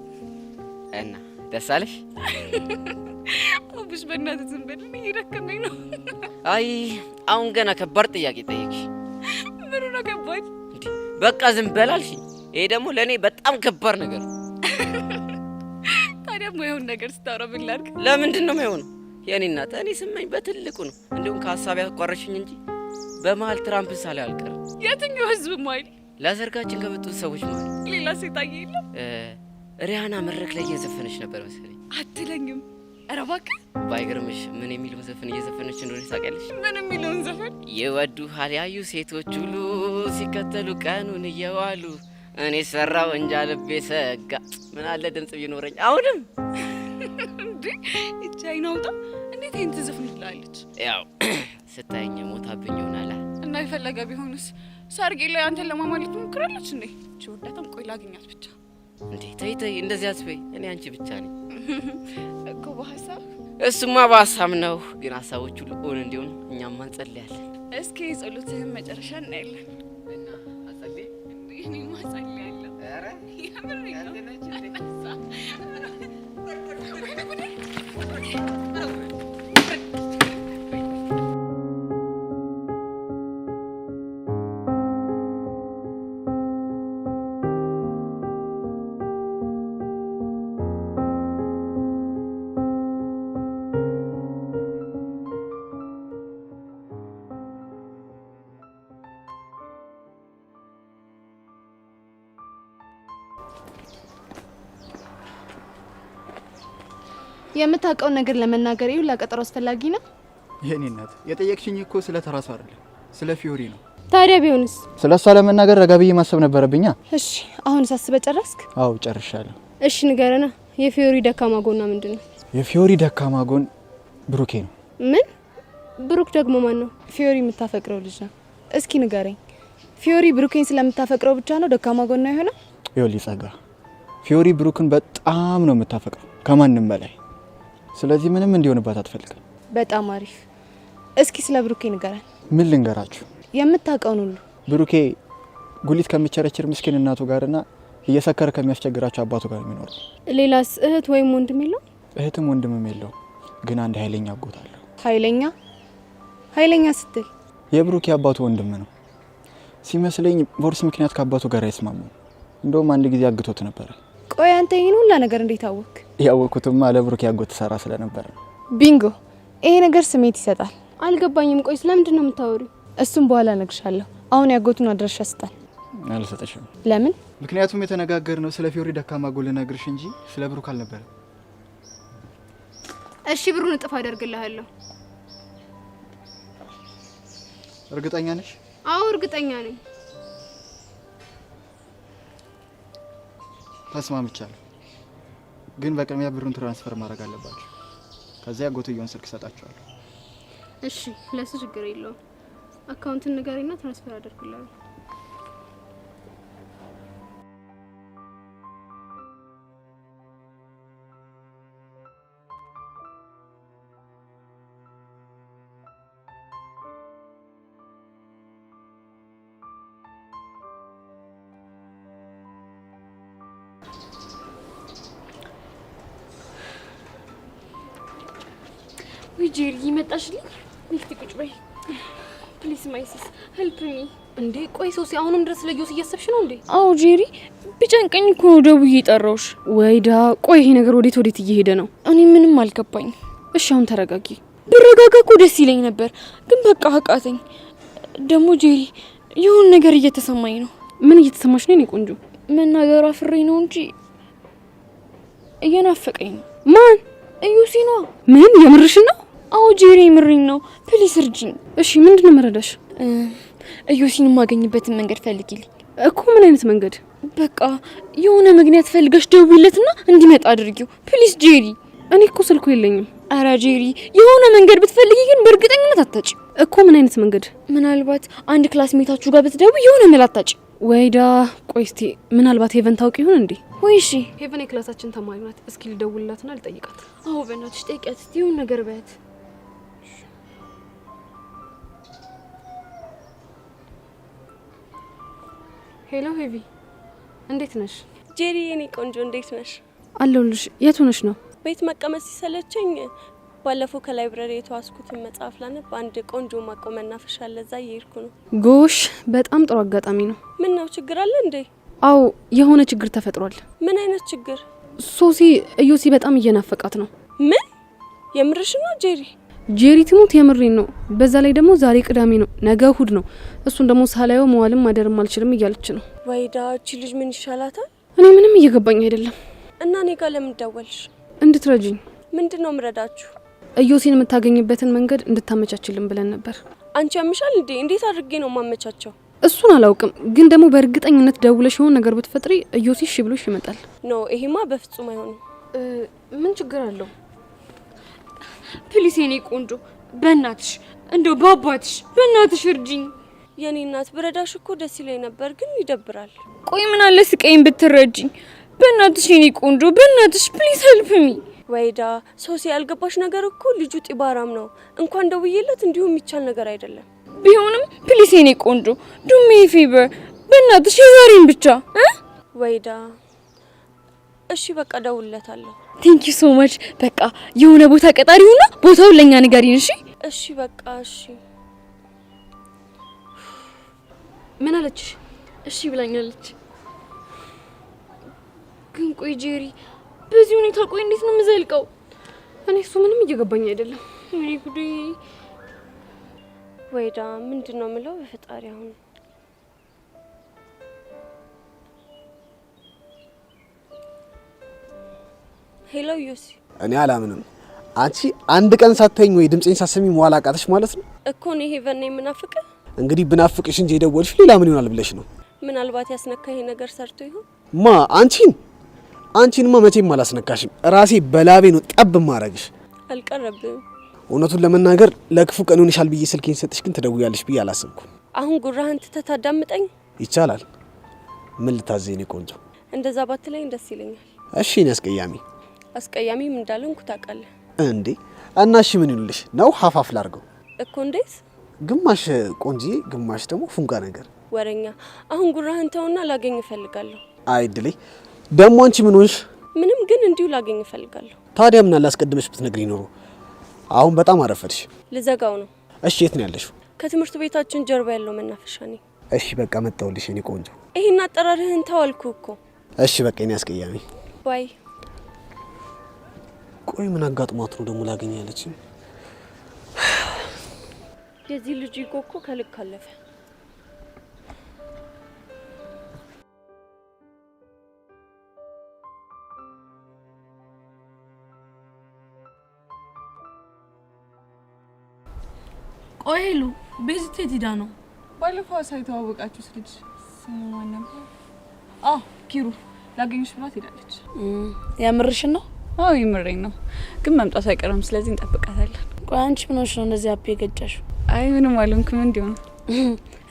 እና ደስ አለሽ? አቡሽ በእናትህ ዝም በል፣ እየደከመኝ ነው። አይ አሁን ገና ከባድ ጥያቄ ጠየቅሽ። ምኑ ነው ከባድ? በቃ ዝም በል አልሽኝ። ይሄ ደግሞ ለእኔ በጣም ከባድ ነገር ነው። ታዲያ የማይሆን ነገር ስታወራ ምን ላድርግ? ለምንድን ነው የማይሆነው? የኔ እናት እኔ ስመኝ በትልቁ ነው። እንዲሁም ከሀሳብ ያቋረሽኝ እንጂ በመሀል ትራምፕ ሳላይ አልቀርም። የትኛው ህዝብ ማይል? ለሰርጋችን ከመጡት ሰዎች ማለት። ሌላ ሴት አየ የለም? ሪያና መድረክ ላይ እየዘፈነች ነበር መሰለኝ። አትለኝም? ኧረ እባክህ። ባይገርምሽ ምን የሚለውን ዘፈን እየዘፈነች እንደሆነ ታውቂያለሽ? ምን የሚለውን ዘፈን? ይወዱሃል ያዩ ሴቶች ሁሉ ሲከተሉ ቀኑን እየዋሉ እኔ ሰራው እንጃ ልቤ ሰጋ። ምን አለ ድምጽ ቢኖረኝ አሁንም። እንዴ እቺ አይናውጣ እንዴት ይሄን ትዘፍንልሃለች? ያው ስታየኝ ሞታብኝ ይሆናል። እና የፈለገ ቢሆንስ ሰርጌ ላይ አንተን ለማማለት ትሞክራለች እንዴ? እቺ ወዳታም ቆይ ላግኛት ብቻ። እንዴ ተይ እንደዚህ አትበይ። እኔ አንቺ ብቻ ነኝ እኮ በሀሳብ። እሱማ በሀሳብ ነው፣ ግን ሀሳቦች ሁሉ እውን እንዲሆን እኛም እንጸልያለን። እስኪ ጸሎትህን መጨረሻ እናያለን። እና አጸልይ እንዴ? እኔማ ጸልያለሁ። ኧረ የምር ነው። የምታውቀው ነገር ለመናገር ይሁን ለቀጠሮ አስፈላጊ ነው? የኔ እናት የጠየቅሽኝ እኮ ስለ ተራሱ አይደለም ስለ ፊዮሪ ነው። ታዲያ ቢሆንስ? ስለሷ ለመናገር ረጋ ብዬ ማሰብ ነበረብኛ። እሺ አሁን ሳስበህ ጨረስክ? አው ጨርሻለሁ። እሺ ንገረና፣ የፊዮሪ ደካማ ጎኗ ምንድነው? የፊዮሪ ደካማ ጎን ብሩኬ ነው። ምን? ብሩክ ደግሞ ማን ነው? ፊዮሪ የምታፈቅረው ልጅ ነው። እስኪ ንገረኝ፣ ፊዮሪ ብሩኬን ስለምታፈቅረው ብቻ ነው ደካማ ጎኗ የሆነው? ይኸውልህ ጸጋ፣ ፊዮሪ ብሩክን በጣም ነው የምታፈቅረው ከማንም በላይ። ስለዚህ ምንም እንዲሆንባት አትፈልግም። በጣም አሪፍ። እስኪ ስለ ብሩኬ ንገረን። ምን ልንገራችሁ? የምታውቀውን ሁሉ። ብሩኬ ጉሊት ከሚቸረችር ምስኪን እናቱ ጋርና እየሰከረ ከሚያስቸግራቸው አባቱ ጋር የሚኖር። ሌላስ እህት ወይም ወንድም የለው? እህትም ወንድምም የለው፣ ግን አንድ ኃይለኛ አጎት አለው። ኃይለኛ? ኃይለኛ ስትል? የብሩኬ አባቱ ወንድም ነው ሲመስለኝ። ቦርስ ምክንያት ከአባቱ ጋር አይስማሙም። እንደውም አንድ ጊዜ አግቶት ነበር። ቆይ አንተ ይሄን ሁላ ነገር እንዴት አወቅ? ያወኩትማ ለብሩኬ አጎት ሰራ ስለነበር። ቢንጎ! ይሄ ነገር ስሜት ይሰጣል። አልገባኝም። ቆይ ስለምንድን ነው የምታወሪው? እሱም በኋላ እነግርሻለሁ። አሁን ያጎቱን አድራሻ ስጣል። አልሰጠሽም። ለምን? ምክንያቱም የተነጋገርነው ስለ ፊዮሪ ደካማ ጎል ልነግርሽ እንጂ ስለ ብሩክ አልነበረ። እሺ ብሩን እጥፍ አደርግልሃለሁ። እርግጠኛ ነሽ? አዎ እርግጠኛ ነኝ። ተስማምቻለሁ። ግን በቅድሚያ ብሩን ትራንስፈር ማድረግ አለባችሁ። ከዚያ ያጎትየውን ስልክ ሰጣችኋለሁ። እሺ ለሱ ችግር የለውም። አካውንትን ንገሪና ትራንስፈር አደርግልሃለሁ። ወይ ጄሪ ይመጣሽልኝ? ነፍቲ ቁጭ በይ ፕሊስ ማይሲስ ሄልፕ ሚ። እንዴ ቆይ ሶሲ አሁንም ድረስ ለዮስ እያሰብሽ ነው እንዴ? አዎ ጄሪ ቢጨንቀኝ እኮ ነው ደውዬ ጠራውሽ። ወይዳ ቆይ ይሄ ነገር ወዴት እየሄደ ነው? እኔ ምንም አልገባኝ። እሺ አሁን ተረጋጊ። ብረጋጋ እኮ ደስ ይለኝ ነበር፣ ግን በቃ አቃተኝ። ደግሞ ጄሪ የሆነ ነገር እየተሰማኝ ነው። ምን እየተሰማሽ ነው? እኔ ቆንጆ መናገር አፍሬ ነው እንጂ እየናፈቀኝ ነው። ማን? እዩሲ ነው። ምን የምርሽ ነው? አዎ ጄሪ የምርኝ ነው። ፕሊስ እርጂኝ። እሺ ምንድነው መረዳሽ? እዩሲን የማገኝበትን መንገድ ፈልጊልኝ። እኮ ምን አይነት መንገድ? በቃ የሆነ ምክንያት ፈልገሽ ደውይለትና እንዲመጣ አድርጊው ፕሊስ ጄሪ። እኔ እኮ ስልኩ የለኝም። አረ ጄሪ የሆነ መንገድ ብትፈልጊ ግን በእርግጠኝነት አታጭ። እኮ ምን አይነት መንገድ? ምናልባት አንድ ክላስሜታችሁ ጋር ብትደውይ የሆነ መላታጭ። ወይዳ ቆይ እስቲ ምናልባት ሄቨን ታውቂ ይሆን እንዴ? ወይ እሺ ሄቨን የክላሳችን ተማሪ ናት። እስኪ ልደውልላትና ልጠይቃት። አዎ በእናትሽ ጠይቂያት እስቲ የሆነ ነገር በያት። ሄሎ ሄቪ እንዴት ነሽ? ጄሪ የኔ ቆንጆ እንዴት ነሽ? አለሁልሽ። የት ሆነሽ ነው? ቤት መቀመጥ ሲሰለቸኝ ባለፈው ከላይብረሪ የተዋስኩትን መጽሐፍ ላነብ አንድ ቆንጆ ማቆ መናፈሻ አለ፣ እዛ እየሄድኩ ነው። ጎሽ በጣም ጥሩ አጋጣሚ ነው። ምን ነው ችግር አለ እንዴ? አዎ የሆነ ችግር ተፈጥሯል። ምን አይነት ችግር? ሶሲ እዮሲ በጣም እየናፈቃት ነው። ምን? የምርሽ ነው ጄሪ? ጄሪ ትሙት የምሬን ነው። በዛ ላይ ደግሞ ዛሬ ቅዳሜ ነው፣ ነገ እሁድ ነው። እሱን ደግሞ ሳላየው መዋልም ማደርም አልችልም እያለች ነው። ወይዳ እቺ ልጅ ምን ይሻላታል? እኔ ምንም እየገባኝ አይደለም። እና እኔ ጋር ለምን ደወልሽ? እንድትረጂኝ። ምንድነው ምረዳችሁ? እዮሲን የምታገኝበትን መንገድ እንድታመቻችልን ብለን ነበር። አንቺ ያምሻል እንዴ? እንዴት አድርጌ ነው ማመቻቸው? እሱን አላውቅም፣ ግን ደግሞ በእርግጠኝነት ደውለሽ የሆነ ነገር ብትፈጥሪ እዮሲ እሺ ብሎሽ ይመጣል። ኖ ይሄማ በፍጹም አይሆንም። ምን ችግር አለው? ፕሊስ የኔ ቆንጆ በእናትሽ እንደው በአባትሽ በእናትሽ እርጂኝ። የኔ እናት ብረዳሽ እኮ ደስ ይለኝ ነበር፣ ግን ይደብራል። ቆይ ምን አለ ስቀይን ብትረጂኝ? በእናትሽ የኔ ቆንጆ በእናትሽ ፕሊስ ሄልፕ ሚ። ወይዳ ሶሲ ያልገባሽ ነገር እኮ ልጁ ጢባራም ነው። እንኳን ደውዬለት እንዲሁም የሚቻል ነገር አይደለም። ቢሆንም ፕሊስ የኔ ቆንጆ ዱሜ ፌቨር በእናትሽ የዛሬን ብቻ ወይዳ። እሺ በቃ ደውልለታለሁ። ቴንክ ዩ ሶ ማች። በቃ የሆነ ቦታ ቀጣሪውና ቦታውን ለኛ ንገሪን። እሺ እሺ በቃ እሺ። ምን አለች? እሺ ብላኛለች። ግን ቆይ ጄሪ በዚህ ሁኔታ ቆይ እንዴት ነው የምዘልቀው? እኔ እሱ ምንም እየገባኝ አይደለም። እኔ ጉዴ። ወይዳ ምንድነው የምለው? በፈጣሪ አሁን ሄሎ ዮሲ። እኔ አላምንም። አንቺ አንድ ቀን ሳትተኝ ወይ ድምጼን ሳሰሚ መዋል አቃተሽ ማለት ነው እኮ። እኔ ሄቨን ነኝ የምናፍቅ። እንግዲህ ብናፍቅሽ እንጂ የደወልሽ ሌላ ምን ይሆናል ብለሽ ነው? ምናልባት ያስነካ ይሄ ነገር ሰርቶ ይሆን? ማ አንቺንማ መቼም አላስነካሽም። ራሴ በላቤ ነው ጠብ ማረግሽ። አልቀረብም። እውነቱን ለመናገር ለክፉ ቀን ይሆንሻል ብዬ ስልኬን ሰጥሽ፣ ግን ትደውያለሽ ብዬ አላሰብኩም። አሁን ጉራህን ትተህ ታዳምጠኝ ይቻላል? ምን ልታዘኝ ቆንጆ? እንደዛ ባትለኝ ደስ ይለኛል። እሺ እኔ አስቀያሚም እንዳልሆንኩ ታውቃለህ እንዴ? እና እሺ ምን ይሉልሽ ነው? ሀፋፍ ላርገው እኮ። እንዴት? ግማሽ ቆንጂዬ፣ ግማሽ ደግሞ ፉንጋ ነገር። ወረኛ። አሁን ጉራህን ተውና ላገኝ እፈልጋለሁ። አይድሌ ደግሞ አንቺ ምን ሆንሽ? ምንም፣ ግን እንዲሁ ላገኝ እፈልጋለሁ። ታዲያ ምን አላስቀድመሽ ብትነግሪኝ ኖሮ። አሁን በጣም አረፈድሽ። ልዘጋው ነው። እሺ የት ነው ያለሽው? ከትምህርት ቤታችን ጀርባ ያለው መናፈሻ ነኝ። እሺ በቃ መጣሁልሽ የኔ ቆንጆ። ይሄን አጠራርህን ተዋልኩ እኮ። እሺ በቃ እኔ አስቀያሚ ባይ። ቆይ ምን አጋጥሟት ነው ደግሞ ላገኝ ያለችኝ? የዚህ ልጅ እኮ ከልክ አለፈ። ቆይ ሄሉ፣ ቤዚት የት ሄዳ ነው? ባለፈው ሳይተዋወቃችሁት ልጅ ስሙ ማን ነበር? ኪሩ ላገኝሽ ብላት ሄዳለች። ያምርሽን ነው? አዎ ይምረኝ ነው፣ ግን መምጣቱ አይቀርም። ስለዚህ እንጠብቃታለን። ቆይ አንቺ ምን ሆነሽ ነው እንደዚህ አፕ የገጫሽው? አይ ምንም አልሆንኩም። እንዲሁ ነው።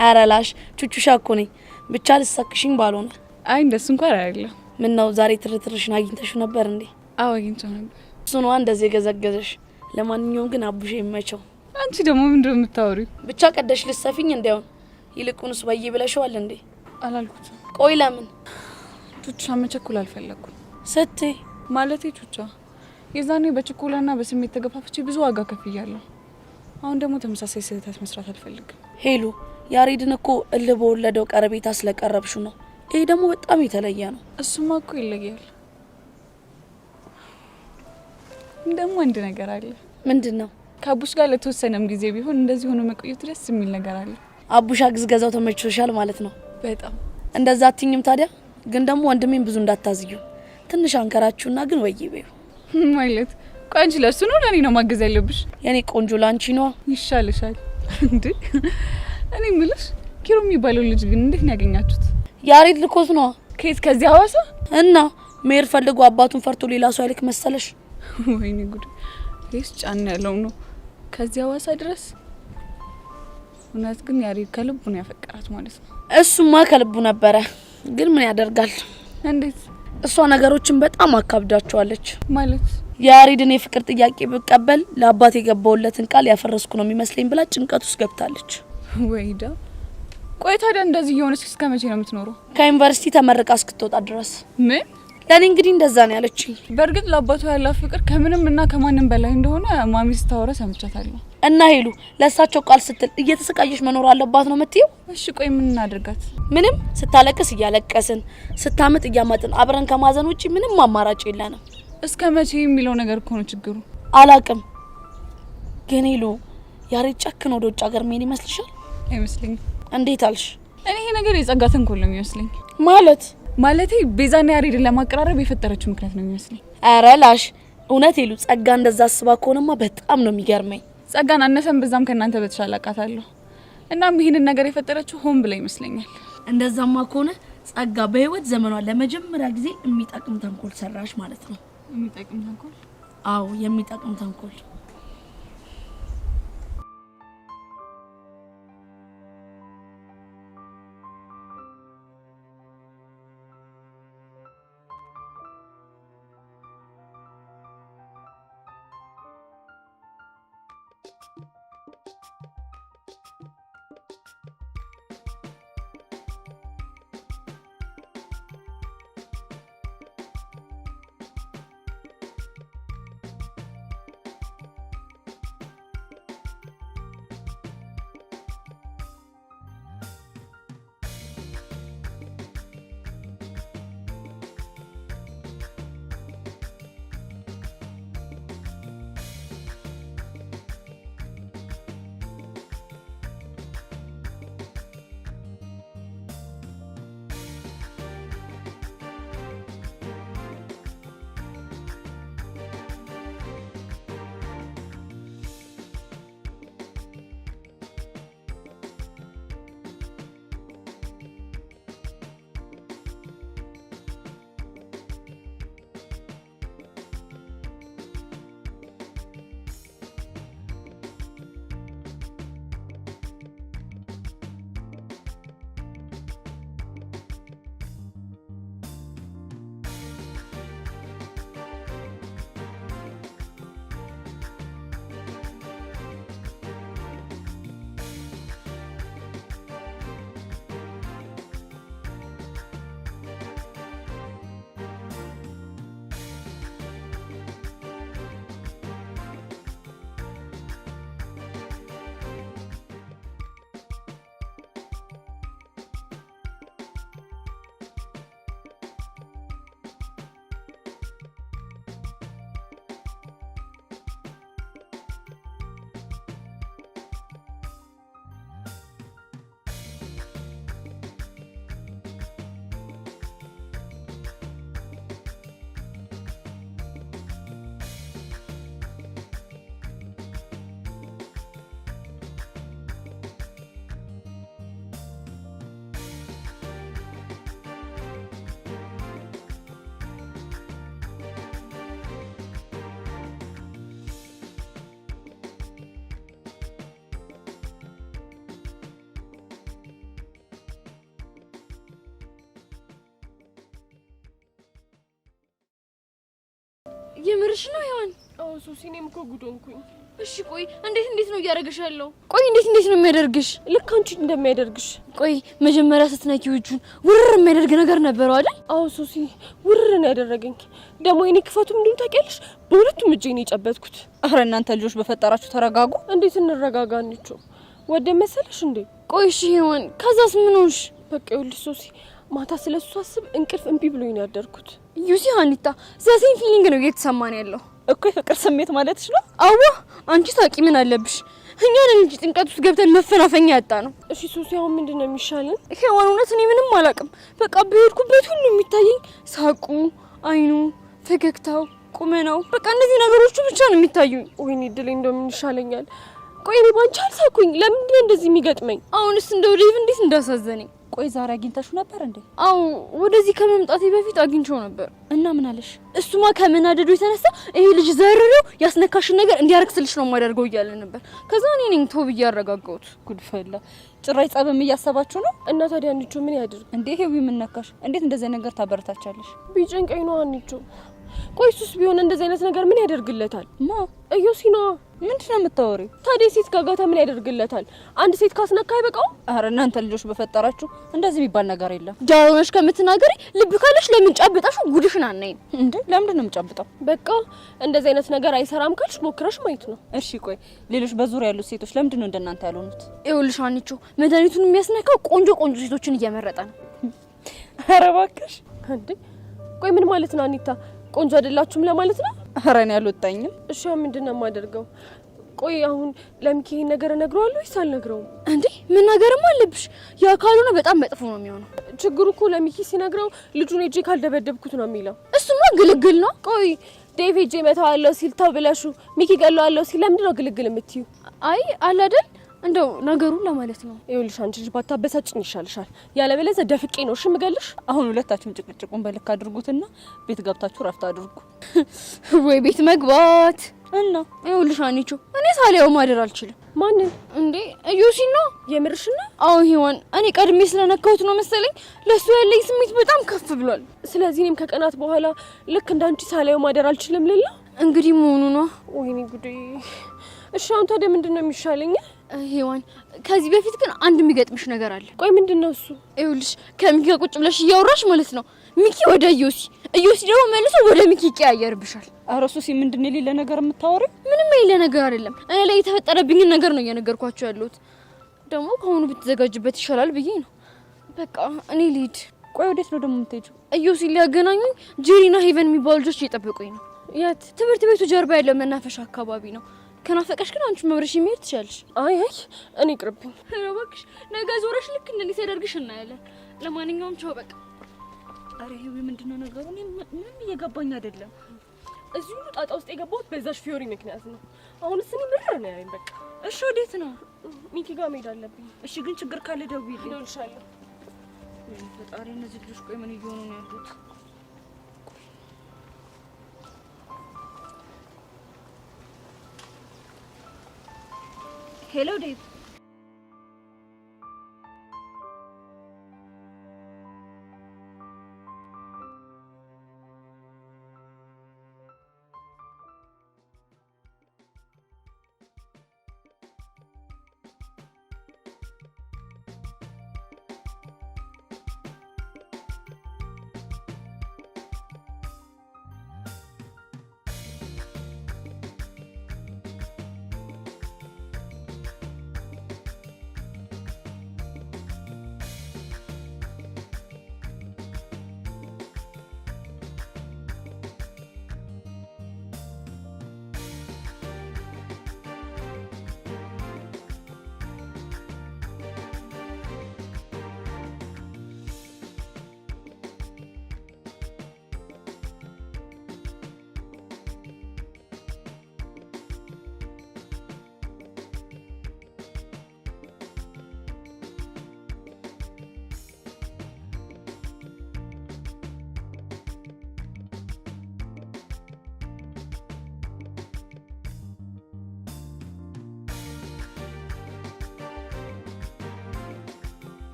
ኧረ ላሽ ቹቹሻ እኮ ነኝ። ብቻ ልሳክሽኝ ባልሆነ። አይ እንደሱ እንኳን አይደለም። ምን ነው ዛሬ ትርትርሽን አግኝተሽው ነበር እንዴ? አዎ አግኝቼው ነበር። እሱ ነው እንደዚህ የገዘገዘሽ። ለማንኛውም ግን አቡሽ ይመቸው። አንቺ ደግሞ ምንድነው የምታወሪው? ብቻ ቀደሽ ልሰፊኝ እንዳይሆን። ይልቁንስ በይ ብለሽዋል እንዴ? አላልኩትም። ቆይ ለምን? ቹቻ መቸኩል አልፈለኩም። ስትይ ማለቴ ቹቻ የዛኔ በችኮላና በስሜት ተገፋፍቼ ብዙ ዋጋ ከፍያለሁ። አሁን ደግሞ ተመሳሳይ ስህተት መስራት አልፈልግም። ሄሉ ያሬድን እኮ እልህ በወለደው ቀረቤታ ስለቀረብሹ ነው። ይሄ ደግሞ በጣም የተለየ ነው። እሱማ እኮ ይለያል። ደግሞ አንድ ነገር አለ። ምንድን ነው? ከአቡሽ ጋር ለተወሰነም ጊዜ ቢሆን እንደዚህ ሆኖ መቆየት ደስ የሚል ነገር አለ። አቡሽ አግዝገዛው ተመችቶሻል ማለት ነው? በጣም። እንደዛ አትኝም ታዲያ። ግን ደግሞ ወንድሜን ብዙ እንዳታዝዩ። ትንሽ አንከራችሁና ግን ወይ በዩ ማለት ቆይ አንቺ ለሱ ነው ለኔ ነው ማገዝ ያለብሽ? የኔ ቆንጆ ላንቺ ነው ይሻልሻል እንዴ? እኔ ምልሽ ኪሩ የሚባለው ልጅ ግን እንዴት ነው ያገኛችሁት? ያሬድ ልኮት ነው። ከየት? ከዚህ ሐዋሳ? እና ሜር ፈልጎ አባቱን ፈርቶ ሌላ ሰው አይልክ መሰለሽ? ወይኔ ጉድ! ይስ ጫን ያለው ነው ከዚህ ሐዋሳ ድረስ። እውነት ግን ያሬድ ከልቡ ነው ያፈቀራት ማለት ነው? እሱማ ከልቡ ነበረ፣ ግን ምን ያደርጋል። እንዴት? እሷ ነገሮችን በጣም አካብዳቸዋለች ማለት። ያሬድን የፍቅር ጥያቄ ብቀበል ለአባት የገባውለትን ቃል ያፈረስኩ ነው የሚመስለኝ ብላ ጭንቀት ውስጥ ገብታለች። ወይዳ ቆይ ታዲያ እንደዚህ የሆነች እስከ መቼ ነው የምትኖረው? ከዩኒቨርሲቲ ተመርቃ እስክትወጣ ድረስ። ምን? ለኔ እንግዲህ እንደዛ ነው ያለችኝ። በእርግጥ ለአባቷ ያላት ፍቅር ከምንም እና ከማንም በላይ እንደሆነ ማሚ ስታወራ ሰምቻታለሁ። እና ሄሉ ለእሳቸው ቃል ስትል እየተሰቃየች መኖር አለባት ነው የምትይው? እሺ ቆይ ምን እናድርጋት? ምንም። ስታለቅስ እያለቀስን፣ ስታምጥ እያማጥን አብረን ከማዘን ውጪ ምንም አማራጭ የለንም። እስከ መቼ የሚለው ነገር እኮ ነው ችግሩ። አላቅም። ግን ሄሉ ያሬድ ጨክኖ ወደ ውጭ ሀገር መሄድ ይመስልሻል? አይመስለኝም። እንዴት አልሽ? እኔ ይሄ ነገር የጸጋ ተንኮል ነው የሚመስለኝ። ማለቴ ቤዛና ያሬድን ለማቀራረብ የፈጠረችው ምክንያት ነው የሚመስለኝ። ኧረ ላሽ እውነት ሄሉ ጸጋ እንደዛ አስባ ከሆነማ በጣም ነው የሚገርመኝ። ጸጋን አነሰን በዛም ከናንተ በተሻለ አውቃታለሁ። እናም ይሄንን ነገር የፈጠረችው ሆን ብላ ይመስለኛል። እንደዛማ ከሆነ ጸጋ በህይወት ዘመኗ ለመጀመሪያ ጊዜ የሚጠቅም ተንኮል ሰራሽ ማለት ነው። የሚጠቅም ተንኮል? አዎ የሚጠቅም ተንኮል። የምርሽ ነው ሄዋን? አዎ ሶሲ፣ እኔም እኮ ጉድ ሆንኩኝ። እሺ ቆይ እንዴት ነው እያደረገሽ ያለው? ቆይ እንዴት ነው የሚያደርግሽ? ልክ አንቺ እንደሚያደርግሽ። ቆይ መጀመሪያ ስትነኪው እጁን ውርር የሚያደርግ ነገር ነበረው አይደል? አዎ ሶሲ፣ ውርር ነው ያደረገኝ። ደግሞ የኔ ክፈቱ ምንድን ታውቂያለሽ? በሁለቱም እጄ ነው የጨበጥኩት። አረ እናንተ ልጆች በፈጠራችሁ ተረጋጉ። እንዴት እንረጋጋ? አንቺ ወደ መሰለሽ እንዴ? ቆይ እሺ ሄዋን፣ ከዛስ ምን ሆንሽ? በቃ ይኸውልሽ ሶሲ፣ ማታ ስለሱ ሳስብ እንቅልፍ እምቢ ብሎኝ ነው ያደርኩት። ዩሲ ሀኒታ፣ ዘሴን ፊሊንግ ነው እየተሰማን ያለው እኮ የፍቅር ስሜት ማለትሽ ነው? አዋ አንቺ ታውቂ ምን አለብሽ? እኛ ነን እንጂ ጥንቀት ውስጥ ገብተን መፈናፈኛ ያጣ ነው። እሺ ሶሲ፣ አሁን ምንድነው የሚሻለን? ሄዋን እውነት እኔ ምንም አላውቅም። በቃ በሄድኩበት ሁሉ የሚታየኝ ሳቁ፣ አይኑ፣ ፈገግታው፣ ቁመናው፣ በቃ እነዚህ ነገሮቹ ብቻ ነው የሚታዩኝ። ወይኔ ድሌ፣ እንደው ምን ይሻለኛል? ቆይ እኔ ባንቺ አልሳኩኝ። ለምንድን ነው እንደዚህ የሚገጥመኝ? አሁንስ እንደው ዴቭ እንዴት እንዳሳዘነኝ። ቆይ ዛሬ አግኝተሽው ነበር እንዴ? አው ወደዚህ ከመምጣቴ በፊት አግኝቼው ነበር። እና ምን አለሽ? እሱማ ከመናደዱ የተነሳ ይሄ ልጅ ዘርረው ያስነካሽን ነገር እንዲያረክስልሽ ነው የማደርገው እያለ ነበር። ከዛ እኔ ነኝ ተው ብዬ አረጋጋሁት። ጉድፈላ ጭራይ ጸብም እያሰባችሁ ነው? እና ታዲያ አንቺ ምን ያድርግ እንዴ? ሄዊ ምን ነካሽ? እንዴት እንደዚህ ነገር ታበረታቻለሽ? ቢጨንቀኝ ነው አንቺ። ቆይ እሱስ ቢሆን እንደዚህ አይነት ነገር ምን ያደርግለታል? ማ እዮሲና ምንድነው የምታወሪው? ታዲያ ሴት ጋጋታ ምን ያደርግለታል? አንድ ሴት ካስነካ አይበቃው? አረ እናንተ ልጆች በፈጠራችሁ እንደዚህ የሚባል ነገር የለም። ጃሮነሽ ከምትናገሪ ልብ ካለሽ ለምን ጫብጣሽ ጉድሽን አናይም እንዴ? ለምንድን ነው የምጫብጠው? በቃ እንደዚህ አይነት ነገር አይሰራም ካልሽ ሞክረሽ ማየት ነው። እሺ ቆይ ሌሎች በዙሪያ ያሉት ሴቶች ለምንድን ነው እንደናንተ ያልሆኑት? ይኸውልሽ አንቺ መድኃኒቱን የሚያስነካው ቆንጆ ሴቶችን እየመረጠ ነው። አረ እባክሽ እንዴ! ቆይ ምን ማለት ነው አኒታ? ቆንጆ አይደላችሁም ለማለት ነው? አረ እኔ አልወጣኝም። እሺ ምንድነው የማደርገው? ቆይ አሁን ለሚኪ ይሄን ነገር እነግረዋለሁ ወይስ አልነግረውም? እንዴ መናገርም አለብሽ። ያ ካልሆነ በጣም መጥፎ ነው የሚሆነው። ችግሩ እኮ ለሚኪ ሲነግረው ልጁን እጄ ካልደበደብኩት ነው የሚለው። እሱማ ግልግል ነው። ቆይ ዴቭ እጄ መታዋለሁ ሲል ተው ብለሹ ሚኪ ገለዋለሁ ሲል ለምንድን ነው ግልግል የምትዩ? አይ አለ አይደል እንደው ነገሩን ለማለት ነው። ይኸውልሽ አንቺ ልጅ ባታበሳጭኝ ይሻልሻል። ያለበለዚያ ደፍቄ ነው እሺ የምገልሽ። አሁን ሁለታችሁም ጭቅጭቁን በልክ አድርጉትና ቤት ገብታችሁ ረፍት አድርጉ። ወይ ቤት መግባት እና ይኸውልሽ አንቺ እኔ ሳሊያው ማደር አልችልም። ማንን እንዴ? እዩሲ ነው የምርሽና? አዎ ሄዋን፣ እኔ ቀድሜ ስለነካሁት ነው መሰለኝ ለሱ ያለኝ ስሜት በጣም ከፍ ብሏል። ስለዚህ እኔም ከቀናት በኋላ ልክ እንዳንቺ ሳሊያው ማደር አልችልም ልላ እንግዲህ መሆኑ ነው። ወይኔ ጉዴ። እሺ አሁን ታዲያ ምንድን ነው የሚሻለኝ? ሄዋን ከዚህ በፊት ግን አንድ የሚገጥምሽ ነገር አለ። ቆይ ምንድን ነው እሱ? ይኸውልሽ ከሚኪ ጋር ቁጭ ብለሽ እያወራሽ ማለት ነው ሚኪ ወደ እዮሲ፣ እዮሲ ደግሞ መልሶ ወደ ሚኪ ይቀያየርብሻል። ኧረ ሱሲ ምንድን የሌለ ነገር የምታወሪው? ምንም የሌለ ነገር አይደለም። እኔ ላይ የተፈጠረብኝን ነገር ነው እየነገርኳቸው ያለሁት። ደግሞ ከሆኑ ብትዘጋጅበት ይሻላል ብዬ ነው። በቃ እኔ ልሂድ። ቆይ ወዴት ነው ደግሞ የምትሄጂው? እዮሲ ሊያገናኙኝ ጄሪና ሄቨን የሚባሉ ልጆች እየጠበቁኝ ነው። የት? ትምህርት ቤቱ ጀርባ ያለው መናፈሻ አካባቢ ነው። ከናፈቀሽ ግን አንቺ መብረሽ መሄድ ትችያለሽ። አይ እኔ ቅርብኝ። እባክሽ ነገ ዞረሽ ልክ እንደዚህ ተደርግሽ እናያለን። ለማንኛውም ቻው በቃ። አረ ሄዊ ምንድነው ነገሩ? ምንም እየገባኝ አይደለም። እዚህ ሁሉ ጣጣ ውስጥ የገባሁት በዛሽ ፊዮሪ ምክንያት ነው። አሁንስ እኔ ብር ነው ያለኝ። በቃ እሺ ወዴት ነው? ሚኪ ጋር መሄድ አለብኝ። እሺ ግን ችግር ካለ ደውይልኝ። እደውልልሻለሁ። ፈጣሪ እነዚህ ልጆች ቆይ ምን እየሆኑ ነው ያሉት? ሄሎ ዴቭ።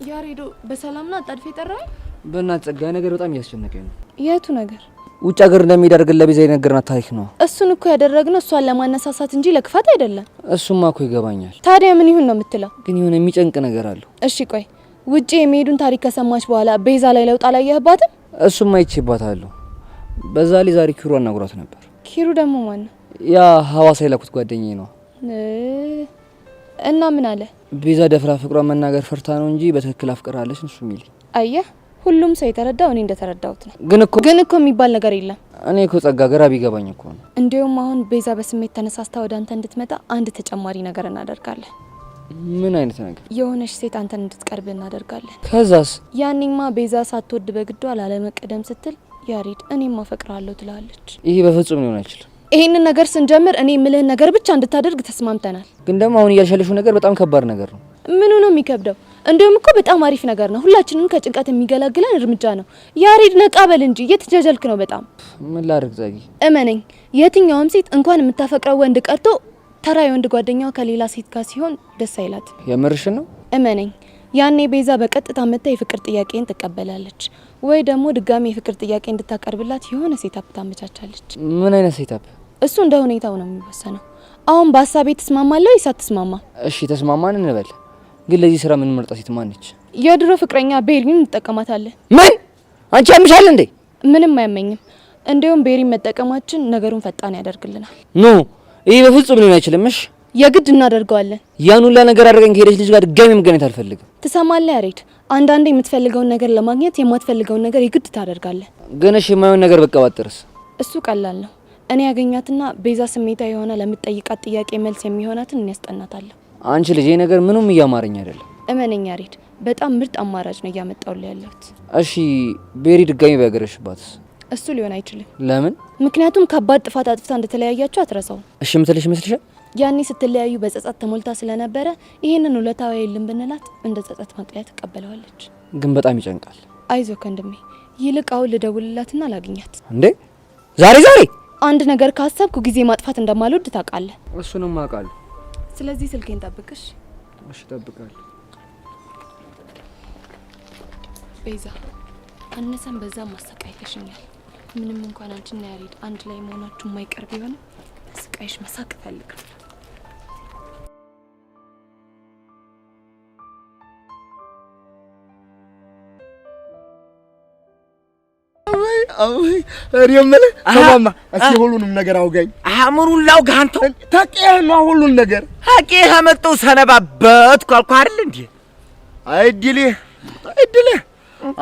ያሬዶ በሰላምና አጣድፌ ጠራኝ። በእናትህ ጸጋዬ ነገር በጣም እያስጨነቀኝ ነው። የቱ ነገር? ውጭ ሀገር እንደሚሄድ አድርገን ለቤዛ የነገርናት ታሪክ ነው። እሱን እኮ ያደረግነው እሷን ለማነሳሳት እንጂ ለክፋት አይደለም። እሱማ እኮ ይገባኛል። ታዲያ ምን ይሁን ነው የምትለው? ግን የሆነ የሚጨንቅ ነገር አለው። እሺ ቆይ ውጭ የሚሄዱን ታሪክ ከሰማች በኋላ ቤዛ ላይ ለውጥ አላየህባትም? እሱማ አይቼባታለሁ። በዛ ላይ ዛሬ ኪሩ አናግሯት ነበር። ኪሩ ደግሞ ማን ነው? ያ ሐዋሳ የላኩት ጓደኛዬ ነው። እና ምን አለ? ቤዛ ደፍራ ፍቅሯን መናገር ፈርታ ነው እንጂ በትክክል አፍቅራለች እሱ ሚል። አየህ ሁሉም ሰው የተረዳው እኔ እንደተረዳሁት ነው። ግን እኮ የሚባል ነገር የለም። እኔ እኮ ጸጋ ግራ ቢገባኝ እኮ ነው። እንዲያውም አሁን ቤዛ በስሜት ተነሳስታ ወደ አንተ እንድትመጣ አንድ ተጨማሪ ነገር እናደርጋለን። ምን አይነት ነገር? የሆነች ሴት አንተን እንድትቀርብ እናደርጋለን። ከዛስ? ያኔማ ቤዛ ሳትወድ በግዷ ላለመቀደም ስትል ያሬድ እኔም አፈቅራለሁ ትላለች። ይሄ በፍጹም ሊሆን አይችልም። ይሄንን ነገር ስንጀምር እኔ የምልህን ነገር ብቻ እንድታደርግ ተስማምተናል። ግን ደግሞ አሁን እያልሻለሽው ነገር በጣም ከባድ ነገር ነው። ምኑ ነው የሚከብደው? እንዲሁም እኮ በጣም አሪፍ ነገር ነው። ሁላችንም ከጭንቀት የሚገላግለን እርምጃ ነው። ያሬድ ነቃ በል እንጂ እየተጃጃልክ ነው በጣም። ምን ላድርግ ጸጊ? እመነኝ የትኛውም ሴት እንኳን የምታፈቅረው ወንድ ቀርቶ ተራ የወንድ ጓደኛዋ ከሌላ ሴት ጋር ሲሆን ደስ አይላት። የምርሽን ነው? እመነኝ ያኔ ቤዛ በቀጥታ መታ የፍቅር ጥያቄን ትቀበላለች ወይ ደግሞ ድጋሚ የፍቅር ጥያቄ እንድታቀርብላት የሆነ ሴታፕ ታመቻቻለች። ምን አይነት ሴታፕ? እሱ እንደ ሁኔታው ነው የሚወሰነው። አሁን በሀሳቤ ተስማማለሁ ወይስ አትስማማ? እሺ ተስማማን እንበል። ግን ለዚህ ስራ ምን መርጣ ሴት ማነች? የድሮ ፍቅረኛ ቤሪን እንጠቀማታለን። ምን? አንቺ ያምሻል እንዴ? ምንም አያመኝም። እንዲያውም ቤሪን መጠቀማችን ነገሩን ፈጣን ያደርግልናል። ኖ ይሄ በፍጹም ሊሆን አይችልም። እሺ የግድ እናደርገዋለን። ያን ሁላ ነገር አድርገን ከሄደች ልጅ ጋር ድጋሚ መገናኘት አልፈልግም። ትሰማለህ ያሬድ? አንዳንዴ የምትፈልገውን ነገር ለማግኘት የማትፈልገውን ነገር የግድ ታደርጋለህ። ግን እሺ የማይሆን ነገር በቀባጥርስ? እሱ ቀላል ነው። እኔ ያገኛትና ቤዛ ስሜታዊ የሆነ ለምትጠይቃት ጥያቄ መልስ የሚሆናትን እኔ ያስጠናታለሁ። አንቺ ልጅ ይሄ ነገር ምንም እያማረኝ አይደለም። እመነኝ ያሬድ፣ በጣም ምርጥ አማራጭ ነው እያመጣሁልህ ያለሁት። እሺ ቤሪ ድጋሚ ቢያገረሽባትስ? እሱ ሊሆን አይችልም። ለምን? ምክንያቱም ከባድ ጥፋት አጥፍታ እንደተለያያችሁ አትረሳውም። እሺ ምትልሽ ይመስልሻል? ያኔ ስትለያዩ በጸጸት ተሞልታ ስለነበረ ይሄንን ውለታው የለም ብንላት እንደ ጸጸት ማቅለያ ትቀበለዋለች። ግን በጣም ይጨንቃል። አይዞህ ወንድሜ፣ ይልቅ አሁን ልደውልላትና ላግኛት። እንዴ ዛሬ አንድ ነገር ካሰብኩ ጊዜ ማጥፋት እንደማልወድ ታውቃለህ። እሱንም አውቃለሁ። ስለዚህ ስልኬን ጠብቅሽ። እሺ እጠብቃለሁ። ቤዛ አነሰን በዛም ማሰቃይተሽኛል። ምንም እንኳን አንቺና ያሬድ አንድ ላይ መሆናችሁ የማይቀር ቢሆንም ስቃይሽ መሳቅ እፈልጋለሁ። እኔ የምልህ ከማማ እስኪ ሁሉንም ነገር አውጋኝ። አእምሩን ላውጋ አንተው ታውቂህ ነው ሁሉን ነገር ታውቂህ አመጣው ሰነባበትኩ አልኩህ አይደል እንዴ? አይድልህ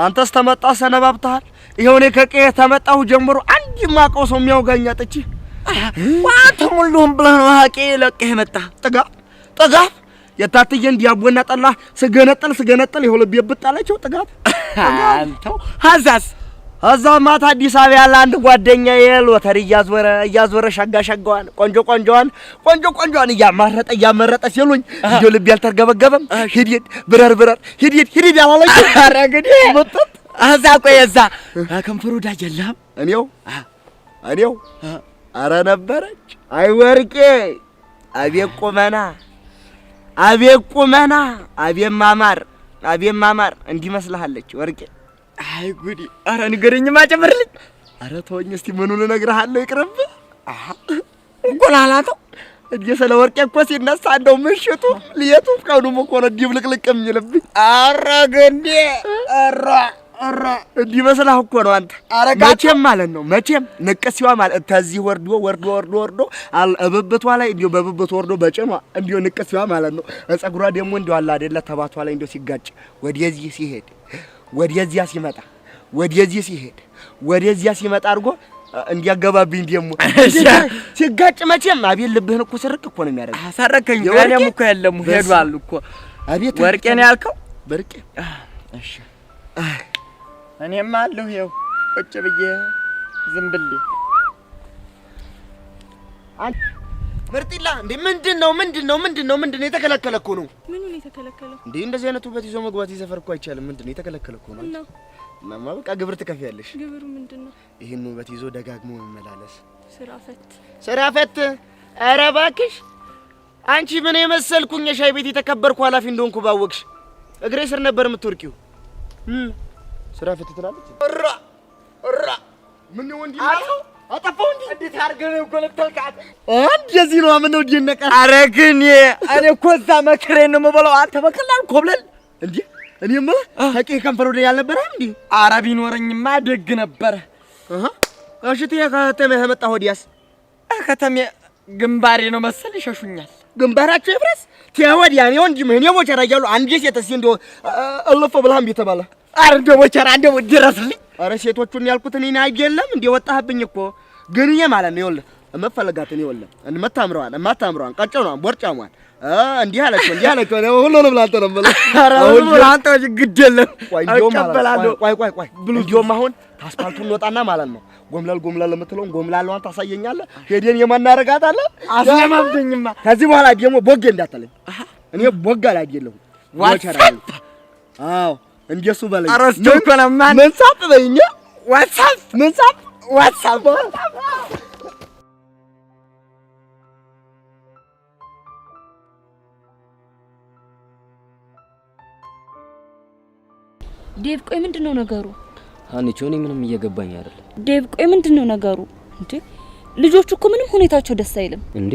አንተስ ተመጣ ሰነባብተሃል። ይኸው እኔ ከቀዬ ተመጣሁ ጀምሮ አንድ የማውቀው ሰው የሚያውጋኝ አጥቼ ዋንተ ሙሉም ብለህ ነው ሀቄ ለቀህ መጣ። ጥጋብ የታትየን ዲያቦና ጠላ ስገነጠል ይኸው ልቤ ብጣላቸው ጥጋብ አንተው እዛ ማታ አዲስ አበባ ያለ አንድ ጓደኛዬ ሎተሪ እያዞረ ሻጋዋን ቆንጆዋን እያመረጠ ሲሉኝ እንዲሁ ልቤ አልተርገበገበም። ሂድ ብረር ሂድ ያላለኝ ኧረ እንግዲህ መጣት እዛ ቆይ እዛ ከንፈሩ ዳጅ የለህም። እኔው ኧረ ነበረች። አይ ወርቄ አቤት ቁመና አቤት ማማር እንዲህ መስልሃለች ወርቄ። አይ ጉዲ! ኧረ ንገረኝማ ጨምርልኝ። ኧረ ተወኝ እስቲ ምኑን እነግርሃለሁ ይቅርብህ። እንቆላላተው እንዲህ ስለ ወርቄ እኮ ሲነሳ እንደው ምሽቱ ሌቱም ቀኑም እኮ ነው ድብልቅልቅ የሚልብኝ። ኧረ ገንዴ ኧረ እንዲህ መስላህ እኮ ነው አንተ። መቼም ማለት ነው ንቅሲዋ ማለት ተዚህ ወርዶ እብብቷ ላይ እንዲሁ በብብቷ ወርዶ በጭኗ እንዲሁ ንቅሲዋ ማለት ነው። ፀጉሯ ደግሞ እንዲሁ አለ አይደለ ተባቷ ላይ እንዲሁ ሲጋጭ ወደዚህ ሲሄድ ወደዚያ ሲመጣ ወደዚያ ሲመጣ አድርጎ እንዲያገባብኝ ደግሞ ሲጋጭ መቼም አቤት ልብህን እኮ ስርቅ እኮ ነው የሚያደርግ። አሳረከኝ። እኔም እኮ የለም ሄዷል እኮ አቤት ወርቄ ነው ያልከው? በርቄ እሺ እኔም አለሁ ይኸው ቁጭ ብዬ ዝም ብዬ ምርጢላ እንዴ ምንድነው የተከለከለ እኮ ነው። ምኑን የተከለከለው እንዴ? እንደዚህ አይነቱ ውበት ይዞ መግባት ይዘፈር እኮ አይቻልም። ምንድነው የተከለከለ እኮ ነው። እናማ በቃ ግብር ትከፍያለሽ። ግብሩ ምንድነው? ይሄን ውበት ይዞ ደጋግሞ መመላለስ። ስራ ፈት ኧረ እባክሽ አንቺ ምን የመሰልኩኝ የሻይ ቤት የተከበርኩ ኃላፊ እንደሆንኩ ባወቅሽ። እግሬ ስር ነበር የምትወርቂው። ስራ ፍት ትላለች። እራ ምን ወንዲ ነው አጠፋው እንዴ? እንዴት አድርገህ ነው ጎለተልካት? እንደዚህ ነው ምን ነው ዲነቀ? ኧረ ግን እኔ እኮ እዛ መከሬን ነው የምበላው። አንተ በቀላል ኮብለል እንዴ? እኔማ ታቂ ከንፈር ወደ ያልነበረም እንዴ? ኧረ ቢኖረኝማ ደግ ነበረ። እሺ ከተሜ ተመጣ ወዲያስ ከተሜ ግንባሬ ነው መሰል ይሸሹኛል። ግንባራቸው ይፍረስ ተወዲያ ነው እንጂ ምን የሞቸራ ያሉ አንዴ ሴትስ እንደው እልፍ ብላም ቢተባለ አረ እንደው ሞቸራ እንደው ድረስልኝ። አረ ሴቶቹን ያልኩት እኔ አይደለም እንዴ ወጣህብኝ እኮ ግን ይሄ ማለት ነው ይወለ እመፈለጋትን ይወለ እማታምረዋን ቀጨኗን ቦርጫሟን እንዲህ አለችው ሁሉንም ላንተ ነው ማለት አረ ሁሉ ላንተ ግድ የለም አቀበላለሁ። ቆይ እንዲያውም አሁን አስፋልቱን እንወጣና ማለት ነው ጎምላል የምትለውን ጎምላሏን ታሳየኛለህ። ሄደን የማናረጋታለ አስለማብኝማ። ከዚህ በኋላ ደግሞ ቦጌ እንዳትለኝ። እኔ ቦጋ ላይ አይደለሁ ወቸራ። አዎ እንደሱ በለኝ። አረስቶ ኮለማን ምን ሳብ በይኛ ዋትሳፕ ምን ሳብ ዋትሳፕ ዴቭ ቆይ ምንድነው ነገሩ? ሀኒቾ እኔ ምንም እየገባኝ አይደለም። ዴቭ ቆይ ምንድነው ነገሩ? እንዴ ልጆቹ እኮ ምንም ሁኔታቸው ደስ አይልም። እንዴ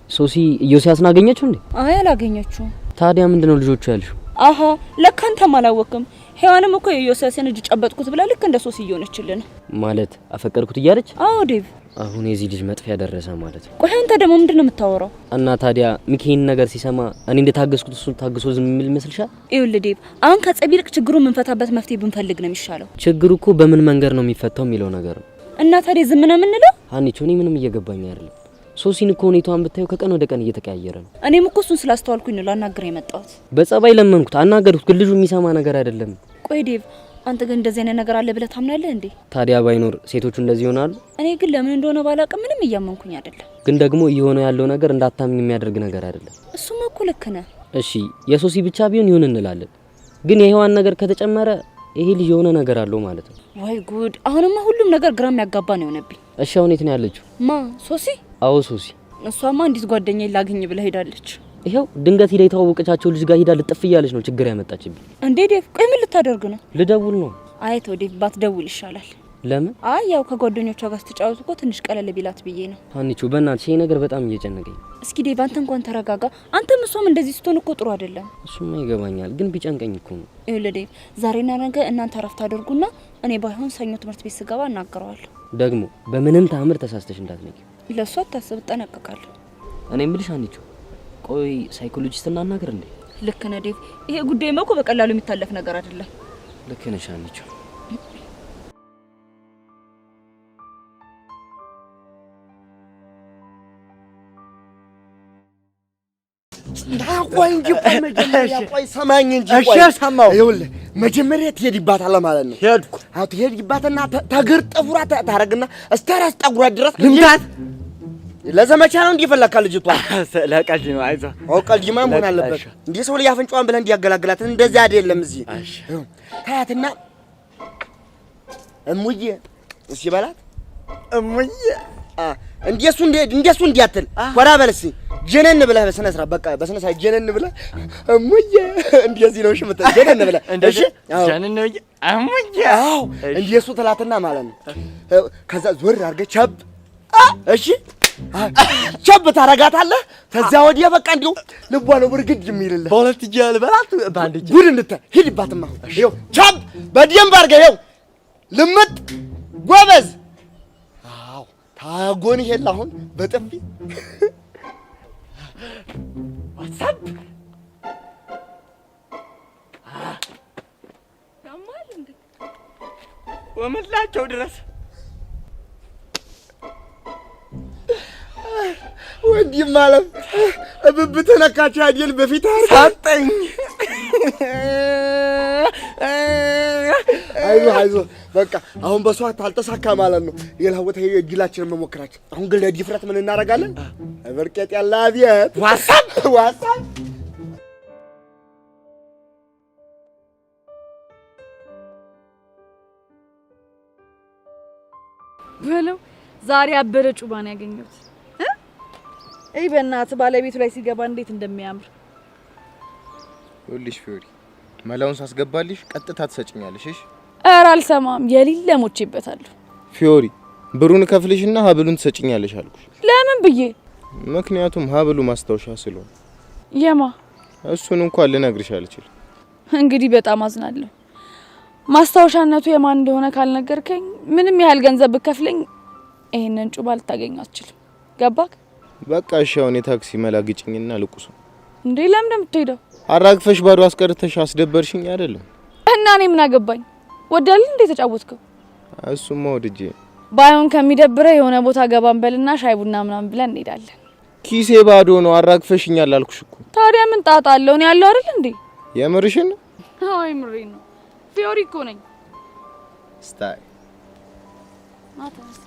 ሶሲ ኢዮስያስን አገኘችው እንዴ? አይ አላገኘችው። ታዲያ ምንድነው ልጆቹ ያልሽው? አሃ ለካ አንተም አላወቅም። ሔዋንም እኮ የኢዮስያስን እጅ ጨበጥኩት ብላ ልክ እንደ ሶሲ እየሆነችልን ማለት አፈቀርኩት እያለች። አዎ ዴቭ አሁን የዚህ ልጅ መጥፊያ ደረሰ ማለት ነው። ቆይ አንተ ደግሞ ምንድነው የምታወራው? እና ታዲያ ሚኪን ነገር ሲሰማ እኔ እንደታገስኩት እሱን ታግሶ ዝም የሚል ይመስልሻል? ይኸውልህ ዴቭ አሁን ከጸብ ይልቅ ችግሩን የምንፈታበት መፍትሄ ብንፈልግ ነው የሚሻለው። ችግሩ እኮ በምን መንገድ ነው የሚፈታው የሚለው ነገር ነው። እና ታዲያ ዝም ነው የምንለው? ሀኒቾ እኔ ምንም እየገባኝ አይደለም። ሶሲን እኮ ሁኔታዋን ብታዩ ከቀን ወደ ቀን እየተቀያየረ ነው። እኔም እኮ እሱን ስላስተዋልኩኝ ነው ላናግረው የመጣሁት። በጸባይ ለመንኩት፣ አናገርኩት፣ ግን ልጁ የሚሰማ ነገር አይደለም። ቆይ ዴቭ አንተ ግን እንደዚህ አይነት ነገር አለ ብለህ ታምናለህ እንዴ? ታዲያ ባይኖር ሴቶቹ እንደዚህ ይሆናሉ? እኔ ግን ለምን እንደሆነ ባላውቅም ምንም እያመንኩኝ አይደለም። ግን ደግሞ እየሆነ ያለው ነገር እንዳታምኝ የሚያደርግ ነገር አይደለም። እሱማ እኮ ልክ ነህ። እሺ የሶሲ ብቻ ቢሆን ይሁን እንላለን፣ ግን የሔዋን ነገር ከተጨመረ ይሄ ልጅ የሆነ ነገር አለው ማለት ነው። ወይ ጉድ! አሁንማ ሁሉም ነገር ግራም ያጋባ ነው የሆነብኝ። እሺ አሁን የት ነው ያለችው? ማ ሶሲ? አዎ ሶሲ። እሷማ እንዲት ጓደኛዬ ላግኝ ብላ ሄዳለች። ይሄው ድንገት ሄዳ የተዋወቀቻቸው ልጅ ጋር ሄዳ ልጥፍ እያለች ነው ችግር ያመጣችብኝ። እንዴ ዴቭ ቆይ ምን ልታደርግ ነው? ልደውል ነው። አይ ተው ዴቭ ባትደውል ይሻላል። ለምን? አይ ያው ከጓደኞቿ ጋር ስትጫወቱ እኮ ትንሽ ቀለል ቢላት ብዬ ነው። ሀኒቾ በእናትሽ ይሄ ነገር በጣም እየጨነቀኝ። እስኪ ዴቭ አንተ እንኳን ተረጋጋ። አንተም እሷም እንደዚህ ስትሆን እኮ ጥሩ አይደለም። እሱማ ይገባኛል፣ ግን ቢጨንቀኝ እኮ ነው። ይኸውልህ ዴቭ ዛሬና ነገ እናንተ አረፍት አድርጉና እኔ ባይሆን ሰኞ ትምህርት ቤት ስገባ እናገረዋለሁ። ደግሞ በምንም ታምር ተሳስተሽ እንዳትነቂ። ለሷ አታስብ፣ እጠነቀቃለሁ። እኔ የምልሽ ሀኒቾ ቆይ ሳይኮሎጂስት እናናገር እንዴ? ልክ ነህ ዴቭ። ይሄ ጉዳይ እኮ በቀላሉ የሚታለፍ ነገር አይደለም። ልክ ነሽ ሀኒቾ። ቆይ እንጂ ቆይ መጀመሪያ ቆይ ሰማኝ እንጂ ቆይ። እሺ ሰማው። ይኸውልህ መጀመሪያ ትሄድባታለህ ማለት ነው። ሄድኩ። አዎ ትሄድባትና ተግር ጠጉራ ታረግና እስከ ራስ ጠጉራ ድረስ ልምታት። ለዘመቻ ነው እንዲፈለካ ልጅቷ። ለቀልድ ነው። አይዞህ። አዎ ቀልድማ መሆን አለበት። እንዴ ሰው ላይ አፍንጫዋን ብለህ እንዲያገላግላት እንደዛ አይደለም። እዚህ እሺ ታያትና እሙዬ እሺ በላት። እሙዬ እንደሱ እንዲያትል ወራ በለሲ ጀነን ብለህ በስነ ስርዓት በቃ በስነ ስርዓት ጀነን ብለህ እሙዬ እንደዚህ ነው። እሺ መጣ ጀነን ብለህ እሺ ጀነን ነው እሙዬ። አዎ እንደሱ ትላትና ማለት ነው። ከዛ ዞር አድርገህ ቸብ እሺ ቸብ ታረጋታለህ። ከዛ ወዲያ በቃ እንዲሁ ልቧ ነው ብርግድ የሚልልህ። በሁለት እጅ ያልበላት በአንድ እጅ ጉድ እንድታ ሂድባትማ። ይኸው ቸብ በደንብ አድርገህ ይኸው ልምጥ ጎበዝ። አዎ ታጎን ይሄል አሁን በጥፊ ዋትሳፕ ያማል እንዴ ወመላቸው ድረስ ወንድም ማለት እብብት ነካች አይደል? በፊት ሰጠኝ። አይዞህ በቃ አሁን በሷት አልተሳካ ማለት ነው። ሌላ ቦታ የእጅላችንን መሞከራችን። አሁን ግን ለዲፍረት ምን እናደርጋለን? በርቀት ያለ አብየት ዋትሳፕ በለው ዛሬ አበረ ጩባን ያገኘሁት በእናትህ ባለቤቱ ላይ ሲገባ እንዴት እንደሚያምር ይኸውልሽ ፊዮሪ፣ መላውን ሳስገባልሽ ቀጥታ ትሰጭኛለሽ እሺ ኧረ አልሰማም የሌለ ሞቼበታለሁ ፊዮሪ ብሩን ከፍልሽና ሀብሉን ትሰጭኛለሽ አልኩሽ ለምን ብዬ ምክንያቱም ሀብሉ ማስታወሻ ስለሆነ የማ እሱን እንኳን ልነግርሽ አልችልም እንግዲህ በጣም አዝናለሁ ማስታወሻነቱ የማን እንደሆነ ካልነገርከኝ ምንም ያህል ገንዘብ ብከፍለኝ ይሄንን ጩባ ልታገኝ አትችልም ገባክ በቃ እሺ አሁን የታክሲ መላግጭኝና ልቁሱ እንዴ ለምን እንደምትሄደው አራግፈሽ ባዶ አስቀርተሽ አስደበርሽኝ አይደለም እና እኔ ምን አገባኝ ወዳል እንዴ ተጫወትከው እሱማ ወድጄ ባይሆን ከሚደብረ የሆነ ቦታ ገባን በልና ሻይ ቡና ምናምን ብለን እንሄዳለን ኪሴ ባዶ ነው አራግፈሽኛል አልኩሽ እኮ ታዲያ ምን ጣጣ አለው ነው ያለው አይደል እንዴ የምርሽን አይ ምሬን ነው ፊዮሪ እኮ ነኝ ስታይ ማታስ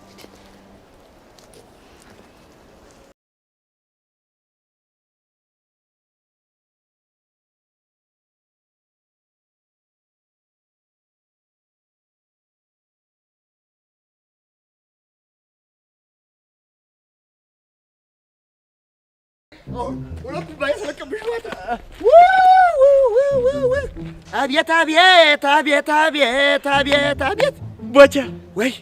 ሁለቱ ባይሰለቅብሽ ማለት አቤት አቤት አቤት አቤት አቤት አቤት ቦቻ ወይ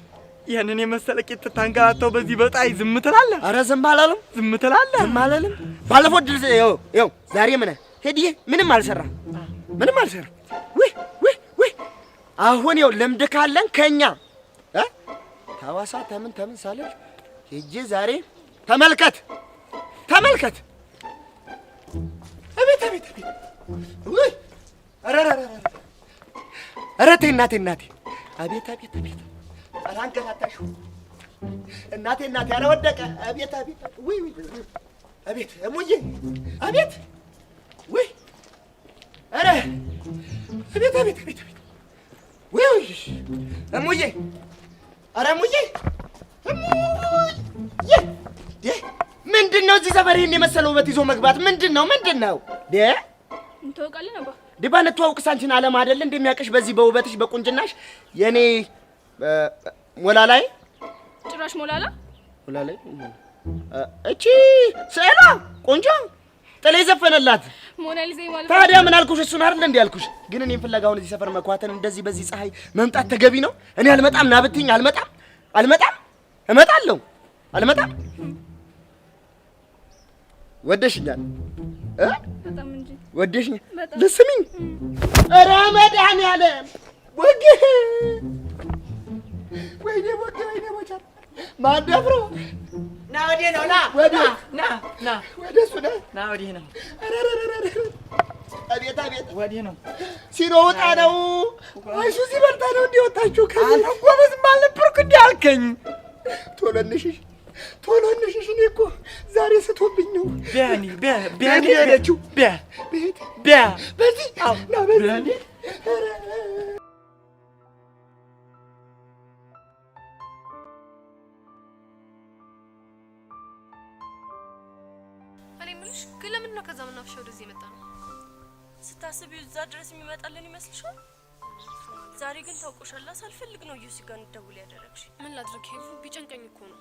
ያንን የመሰለ ቂጥ ታንጋታው በዚህ በጣይ ዝም ትላለህ? አረ ዝም አላለም ዝም ትላለህ? ዝም አላለም። ባለፈው ድል ይኸው ዛሬ ምን ሄድዬ ምንም አልሰራም ምንም አልሰራም። ወይ አሁን ይኸው ልምድ ካለን ከኛ ታዋሳ ተምን ሳለል ሄጄ ዛሬ ተመልከት አቤት ወይ ኧረ ተይ እናቴ አቤት ኧረ አንገላታሽው እናቴ ኧረ ወደቀ አቤት ወይ አቤት እሙዬ አቤት ወይ ኧረ አቤት ወይ እሙዬ ኧረ እሙዬ ምንድነው እዚህ ሰፈር ይሄን የመሰለ ውበት ይዞ መግባት ምንድነው እንተዋውቃለን ነባ ዲባን ተዋውቅስ አንቺን አለም አይደል እንደሚያቀሽ በዚህ በውበትሽ በቁንጅናሽ የኔ ሞላላይ ጭራሽ ሞላላ እቺ ሰላ ቆንጆ ጥሌ ዘፈነላት ሞናሊዛ ማለት ታዲያ ምን አልኩሽ እሱን አይደል እንዴ ያልኩሽ ግን እኔን ፍለጋውን እዚህ ሰፈር መኳተን እንደዚህ በዚህ ፀሐይ መምጣት ተገቢ ነው እኔ አልመጣም ና ብትይኝ እመጣለሁ ወደሽኛል በጣም እንጂ ወደሽኝ ልስሚኝ ኧረ መድኃኒዓለም ወይኔ ቦቻ ማደፍሮ ና ወዲህ ነው ና ወደ እሱ ና ወዲህ ነው አቤት ወዲህ ነው ሲሮጣ ነው እሱ ሲበልጣ ነው እንዲወጣችሁ አንተ ጎበዝም አልነበርኩ እንዲህ አልከኝ ቶሎ እንሽሽ እኔ እኮ ዛሬ ስቶብኝ ነው ቢያኒ ሄደችው ቢያ በዚህ ና በዚህ እኔ ምንሽ ግን ለምን ነው ከዛ መናፈሻ ወደዚህ የመጣ ነው ስታስቢው እዛ ድረስ የሚመጣልን ይመስልሻል? ዛሬ ግን ታውቆሻል ሳልፈልግ ነው ዩሲ ጋር እንደውል ያደረግሽ። ምን ላድርግ ሄሉ ቢጨንቀኝ እኮ ነው።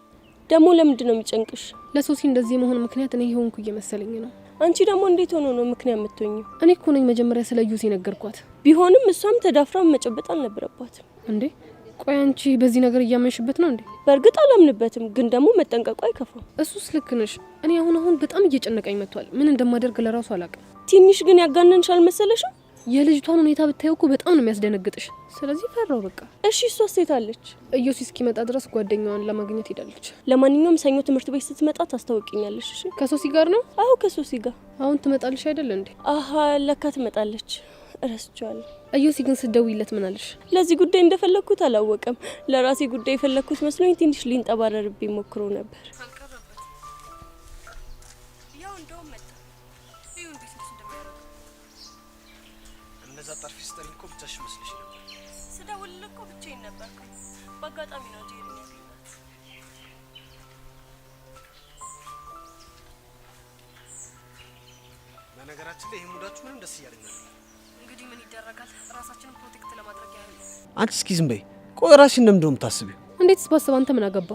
ደግሞ ለምንድን ነው የሚጨንቅሽ? ለሶሲ እንደዚህ መሆን ምክንያት እኔ ይሆንኩ እየመሰለኝ ነው። አንቺ ደግሞ እንዴት ሆኖ ነው ምክንያት የምትሆኚው? እኔ እኮ ነኝ መጀመሪያ ስለ ዩሲ ነገርኳት። ቢሆንም እሷም ተዳፍራ መጨበጥ አልነበረባትም እንዴ። ቆይ አንቺ በዚህ ነገር እያመንሽበት ነው እንዴ? በእርግጥ አላምንበትም፣ ግን ደግሞ መጠንቀቁ አይከፋም። እሱስ ልክ ነሽ። እኔ አሁን በጣም እየጨነቀኝ መጥቷል። ምን እንደማደርግ ለራሱ አላውቅም። ትንሽ ግን ያጋነንሻል መሰለሽም? የልጅቷን ሁኔታ ብታየው እኮ በጣም ነው የሚያስደነግጥሽ። ስለዚህ ፈራው በቃ። እሺ እሷ ሴት አለች። እዮሲ እስኪመጣ ድረስ ጓደኛዋን ለማግኘት ሄዳለች። ለማንኛውም ሰኞ ትምህርት ቤት ስትመጣ ታስታውቂኛለሽ። እሺ? ከሶሲ ጋር ነው? አዎ ከሶሲ ጋር። አሁን ትመጣለሽ አይደል እንዴ? አሃ ለካ ትመጣለች። እረስቻለሁ። እዮሲ ግን ስትደውይለት ምን አለሽ? ለዚህ ጉዳይ እንደፈለኩት አላወቀም። ለራሴ ጉዳይ የፈለኩት መስሎኝ ትንሽ ሊንጠባረርብኝ ሞክሮ ነበር። ያው እንደውም መጣ። ይሁን ቢስንስ እንደሚያደርግ እንደዛ ጠርፊ ስተሪ እኮ ብቻሽ መስልሽ ነበር። ስደውልልህ እኮ ብቻዬን ነበርኩ። በአጋጣሚ ነው እንጂ ያገኘሁት። በነገራችን ላይ ይሄ ሙዳችሁ ምንም ደስ እያለኝ ነው። እንግዲህ ምን ይደረጋል? ራሳችንን ፕሮቴክት ለማድረግ ያህል። አንቺ እስኪ ዝም በይ። ቆይ ራስሽን እንደምንድነው የምታስቢው? እንዴትስ ባሰብ አንተ ምን አገባ?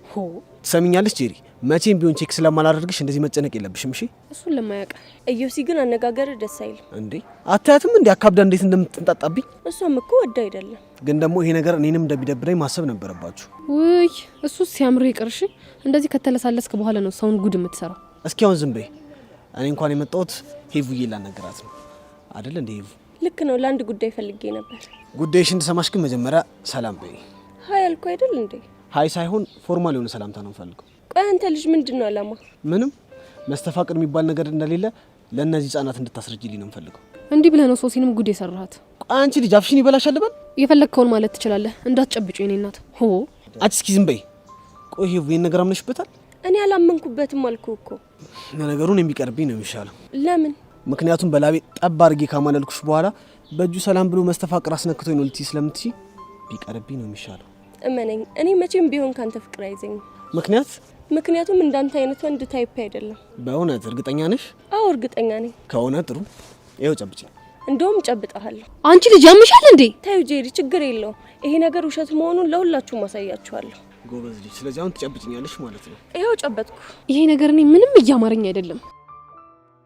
ሆ ትሰሚኛለሽ ጄሪ? መቼም ቢሆን ቼክ ስለማላደርግሽ እንደዚህ መጨነቅ የለብሽም እሺ? እሱን ለማያውቅ ኢዮሲ ግን አነጋገር ደስ አይልም እንዴ። አታያትም እንዴ አካብዳ እንዴት እንደምትንጣጣብኝ? እሷም እኮ ወዳ አይደለም። ግን ደግሞ ይሄ ነገር እኔንም እንደሚደብረኝ ማሰብ ነበረባችሁ። ውይ እሱ ሲያምር ይቅርሽ። እንደዚህ ከተለሳለስክ በኋላ ነው ሰውን ጉድ የምትሰራው። እስኪ አሁን ዝም በይ። እኔ እንኳን የመጣሁት ሄቡዬ ላናገራት ነው አይደል እንዴ? ሄቡ ልክ ነው። ለአንድ ጉዳይ ፈልጌ ነበር። ጉዳይሽን እንድሰማሽ ግን መጀመሪያ ሰላም በይ። ሀይ አልኩ አይደል እንዴ? ሀይ ሳይሆን ፎርማል የሆነ ሰላምታ ነው ፈልገው። ቆይ አንተ ልጅ ምንድነው አላማ? ምንም መስተፋቅር የሚባል ነገር እንደሌለ ለእነዚህ ህጻናት እንድታስረጅልኝ ነው ፈልገው። እንዲህ ብለህ ነው ሶሲንም ጉድ የሰራሃት? ቆይ አንቺ ልጅ አፍሽን ይበላሻል በል። የፈለግከውን ማለት ትችላለህ። እንዳትጨብጩ የኔ እናት። ሆ አንቺ እስኪ ዝም በይ። ቆይ ሄቡ ይሄን ነገር አምነሽበታል? እኔ አላመንኩበትም አልኩ እኮ። ነገሩን የሚቀርብኝ ነው የሚሻለው። ለምን? ምክንያቱም በላቤ ጠብ አድርጌ ካማለልኩሽ በኋላ በእጁ ሰላም ብሎ መስተፋቅር አስነክቶኝ ነው ልትይ ስለምትይ ቢቀርብኝ ነው የሚሻለው። እመነኝ፣ እኔ መቼም ቢሆን ካንተ ፍቅር አይዘኝም። ምክንያቱም እንዳንተ አይነት ወንድ ታይፕ አይደለም። በእውነት እርግጠኛ ነሽ? አዎ እርግጠኛ ነኝ። ከሆነ ጥሩ፣ ይኸው ጨብጭ። እንደውም ጨብጣለሁ። አንቺ ልጅ ያምሻል እንዴ? ታዩ ጄሪ፣ ችግር የለውም። ይሄ ነገር ውሸት መሆኑን ለሁላችሁም ማሳያችኋለሁ። ጎበዝ ልጅ። ስለዚህ አሁን ትጨብጭኛለሽ ማለት ነው። ይኸው ጨበጥኩ። ይሄ ነገር እኔ ምንም እያማረኝ አይደለም።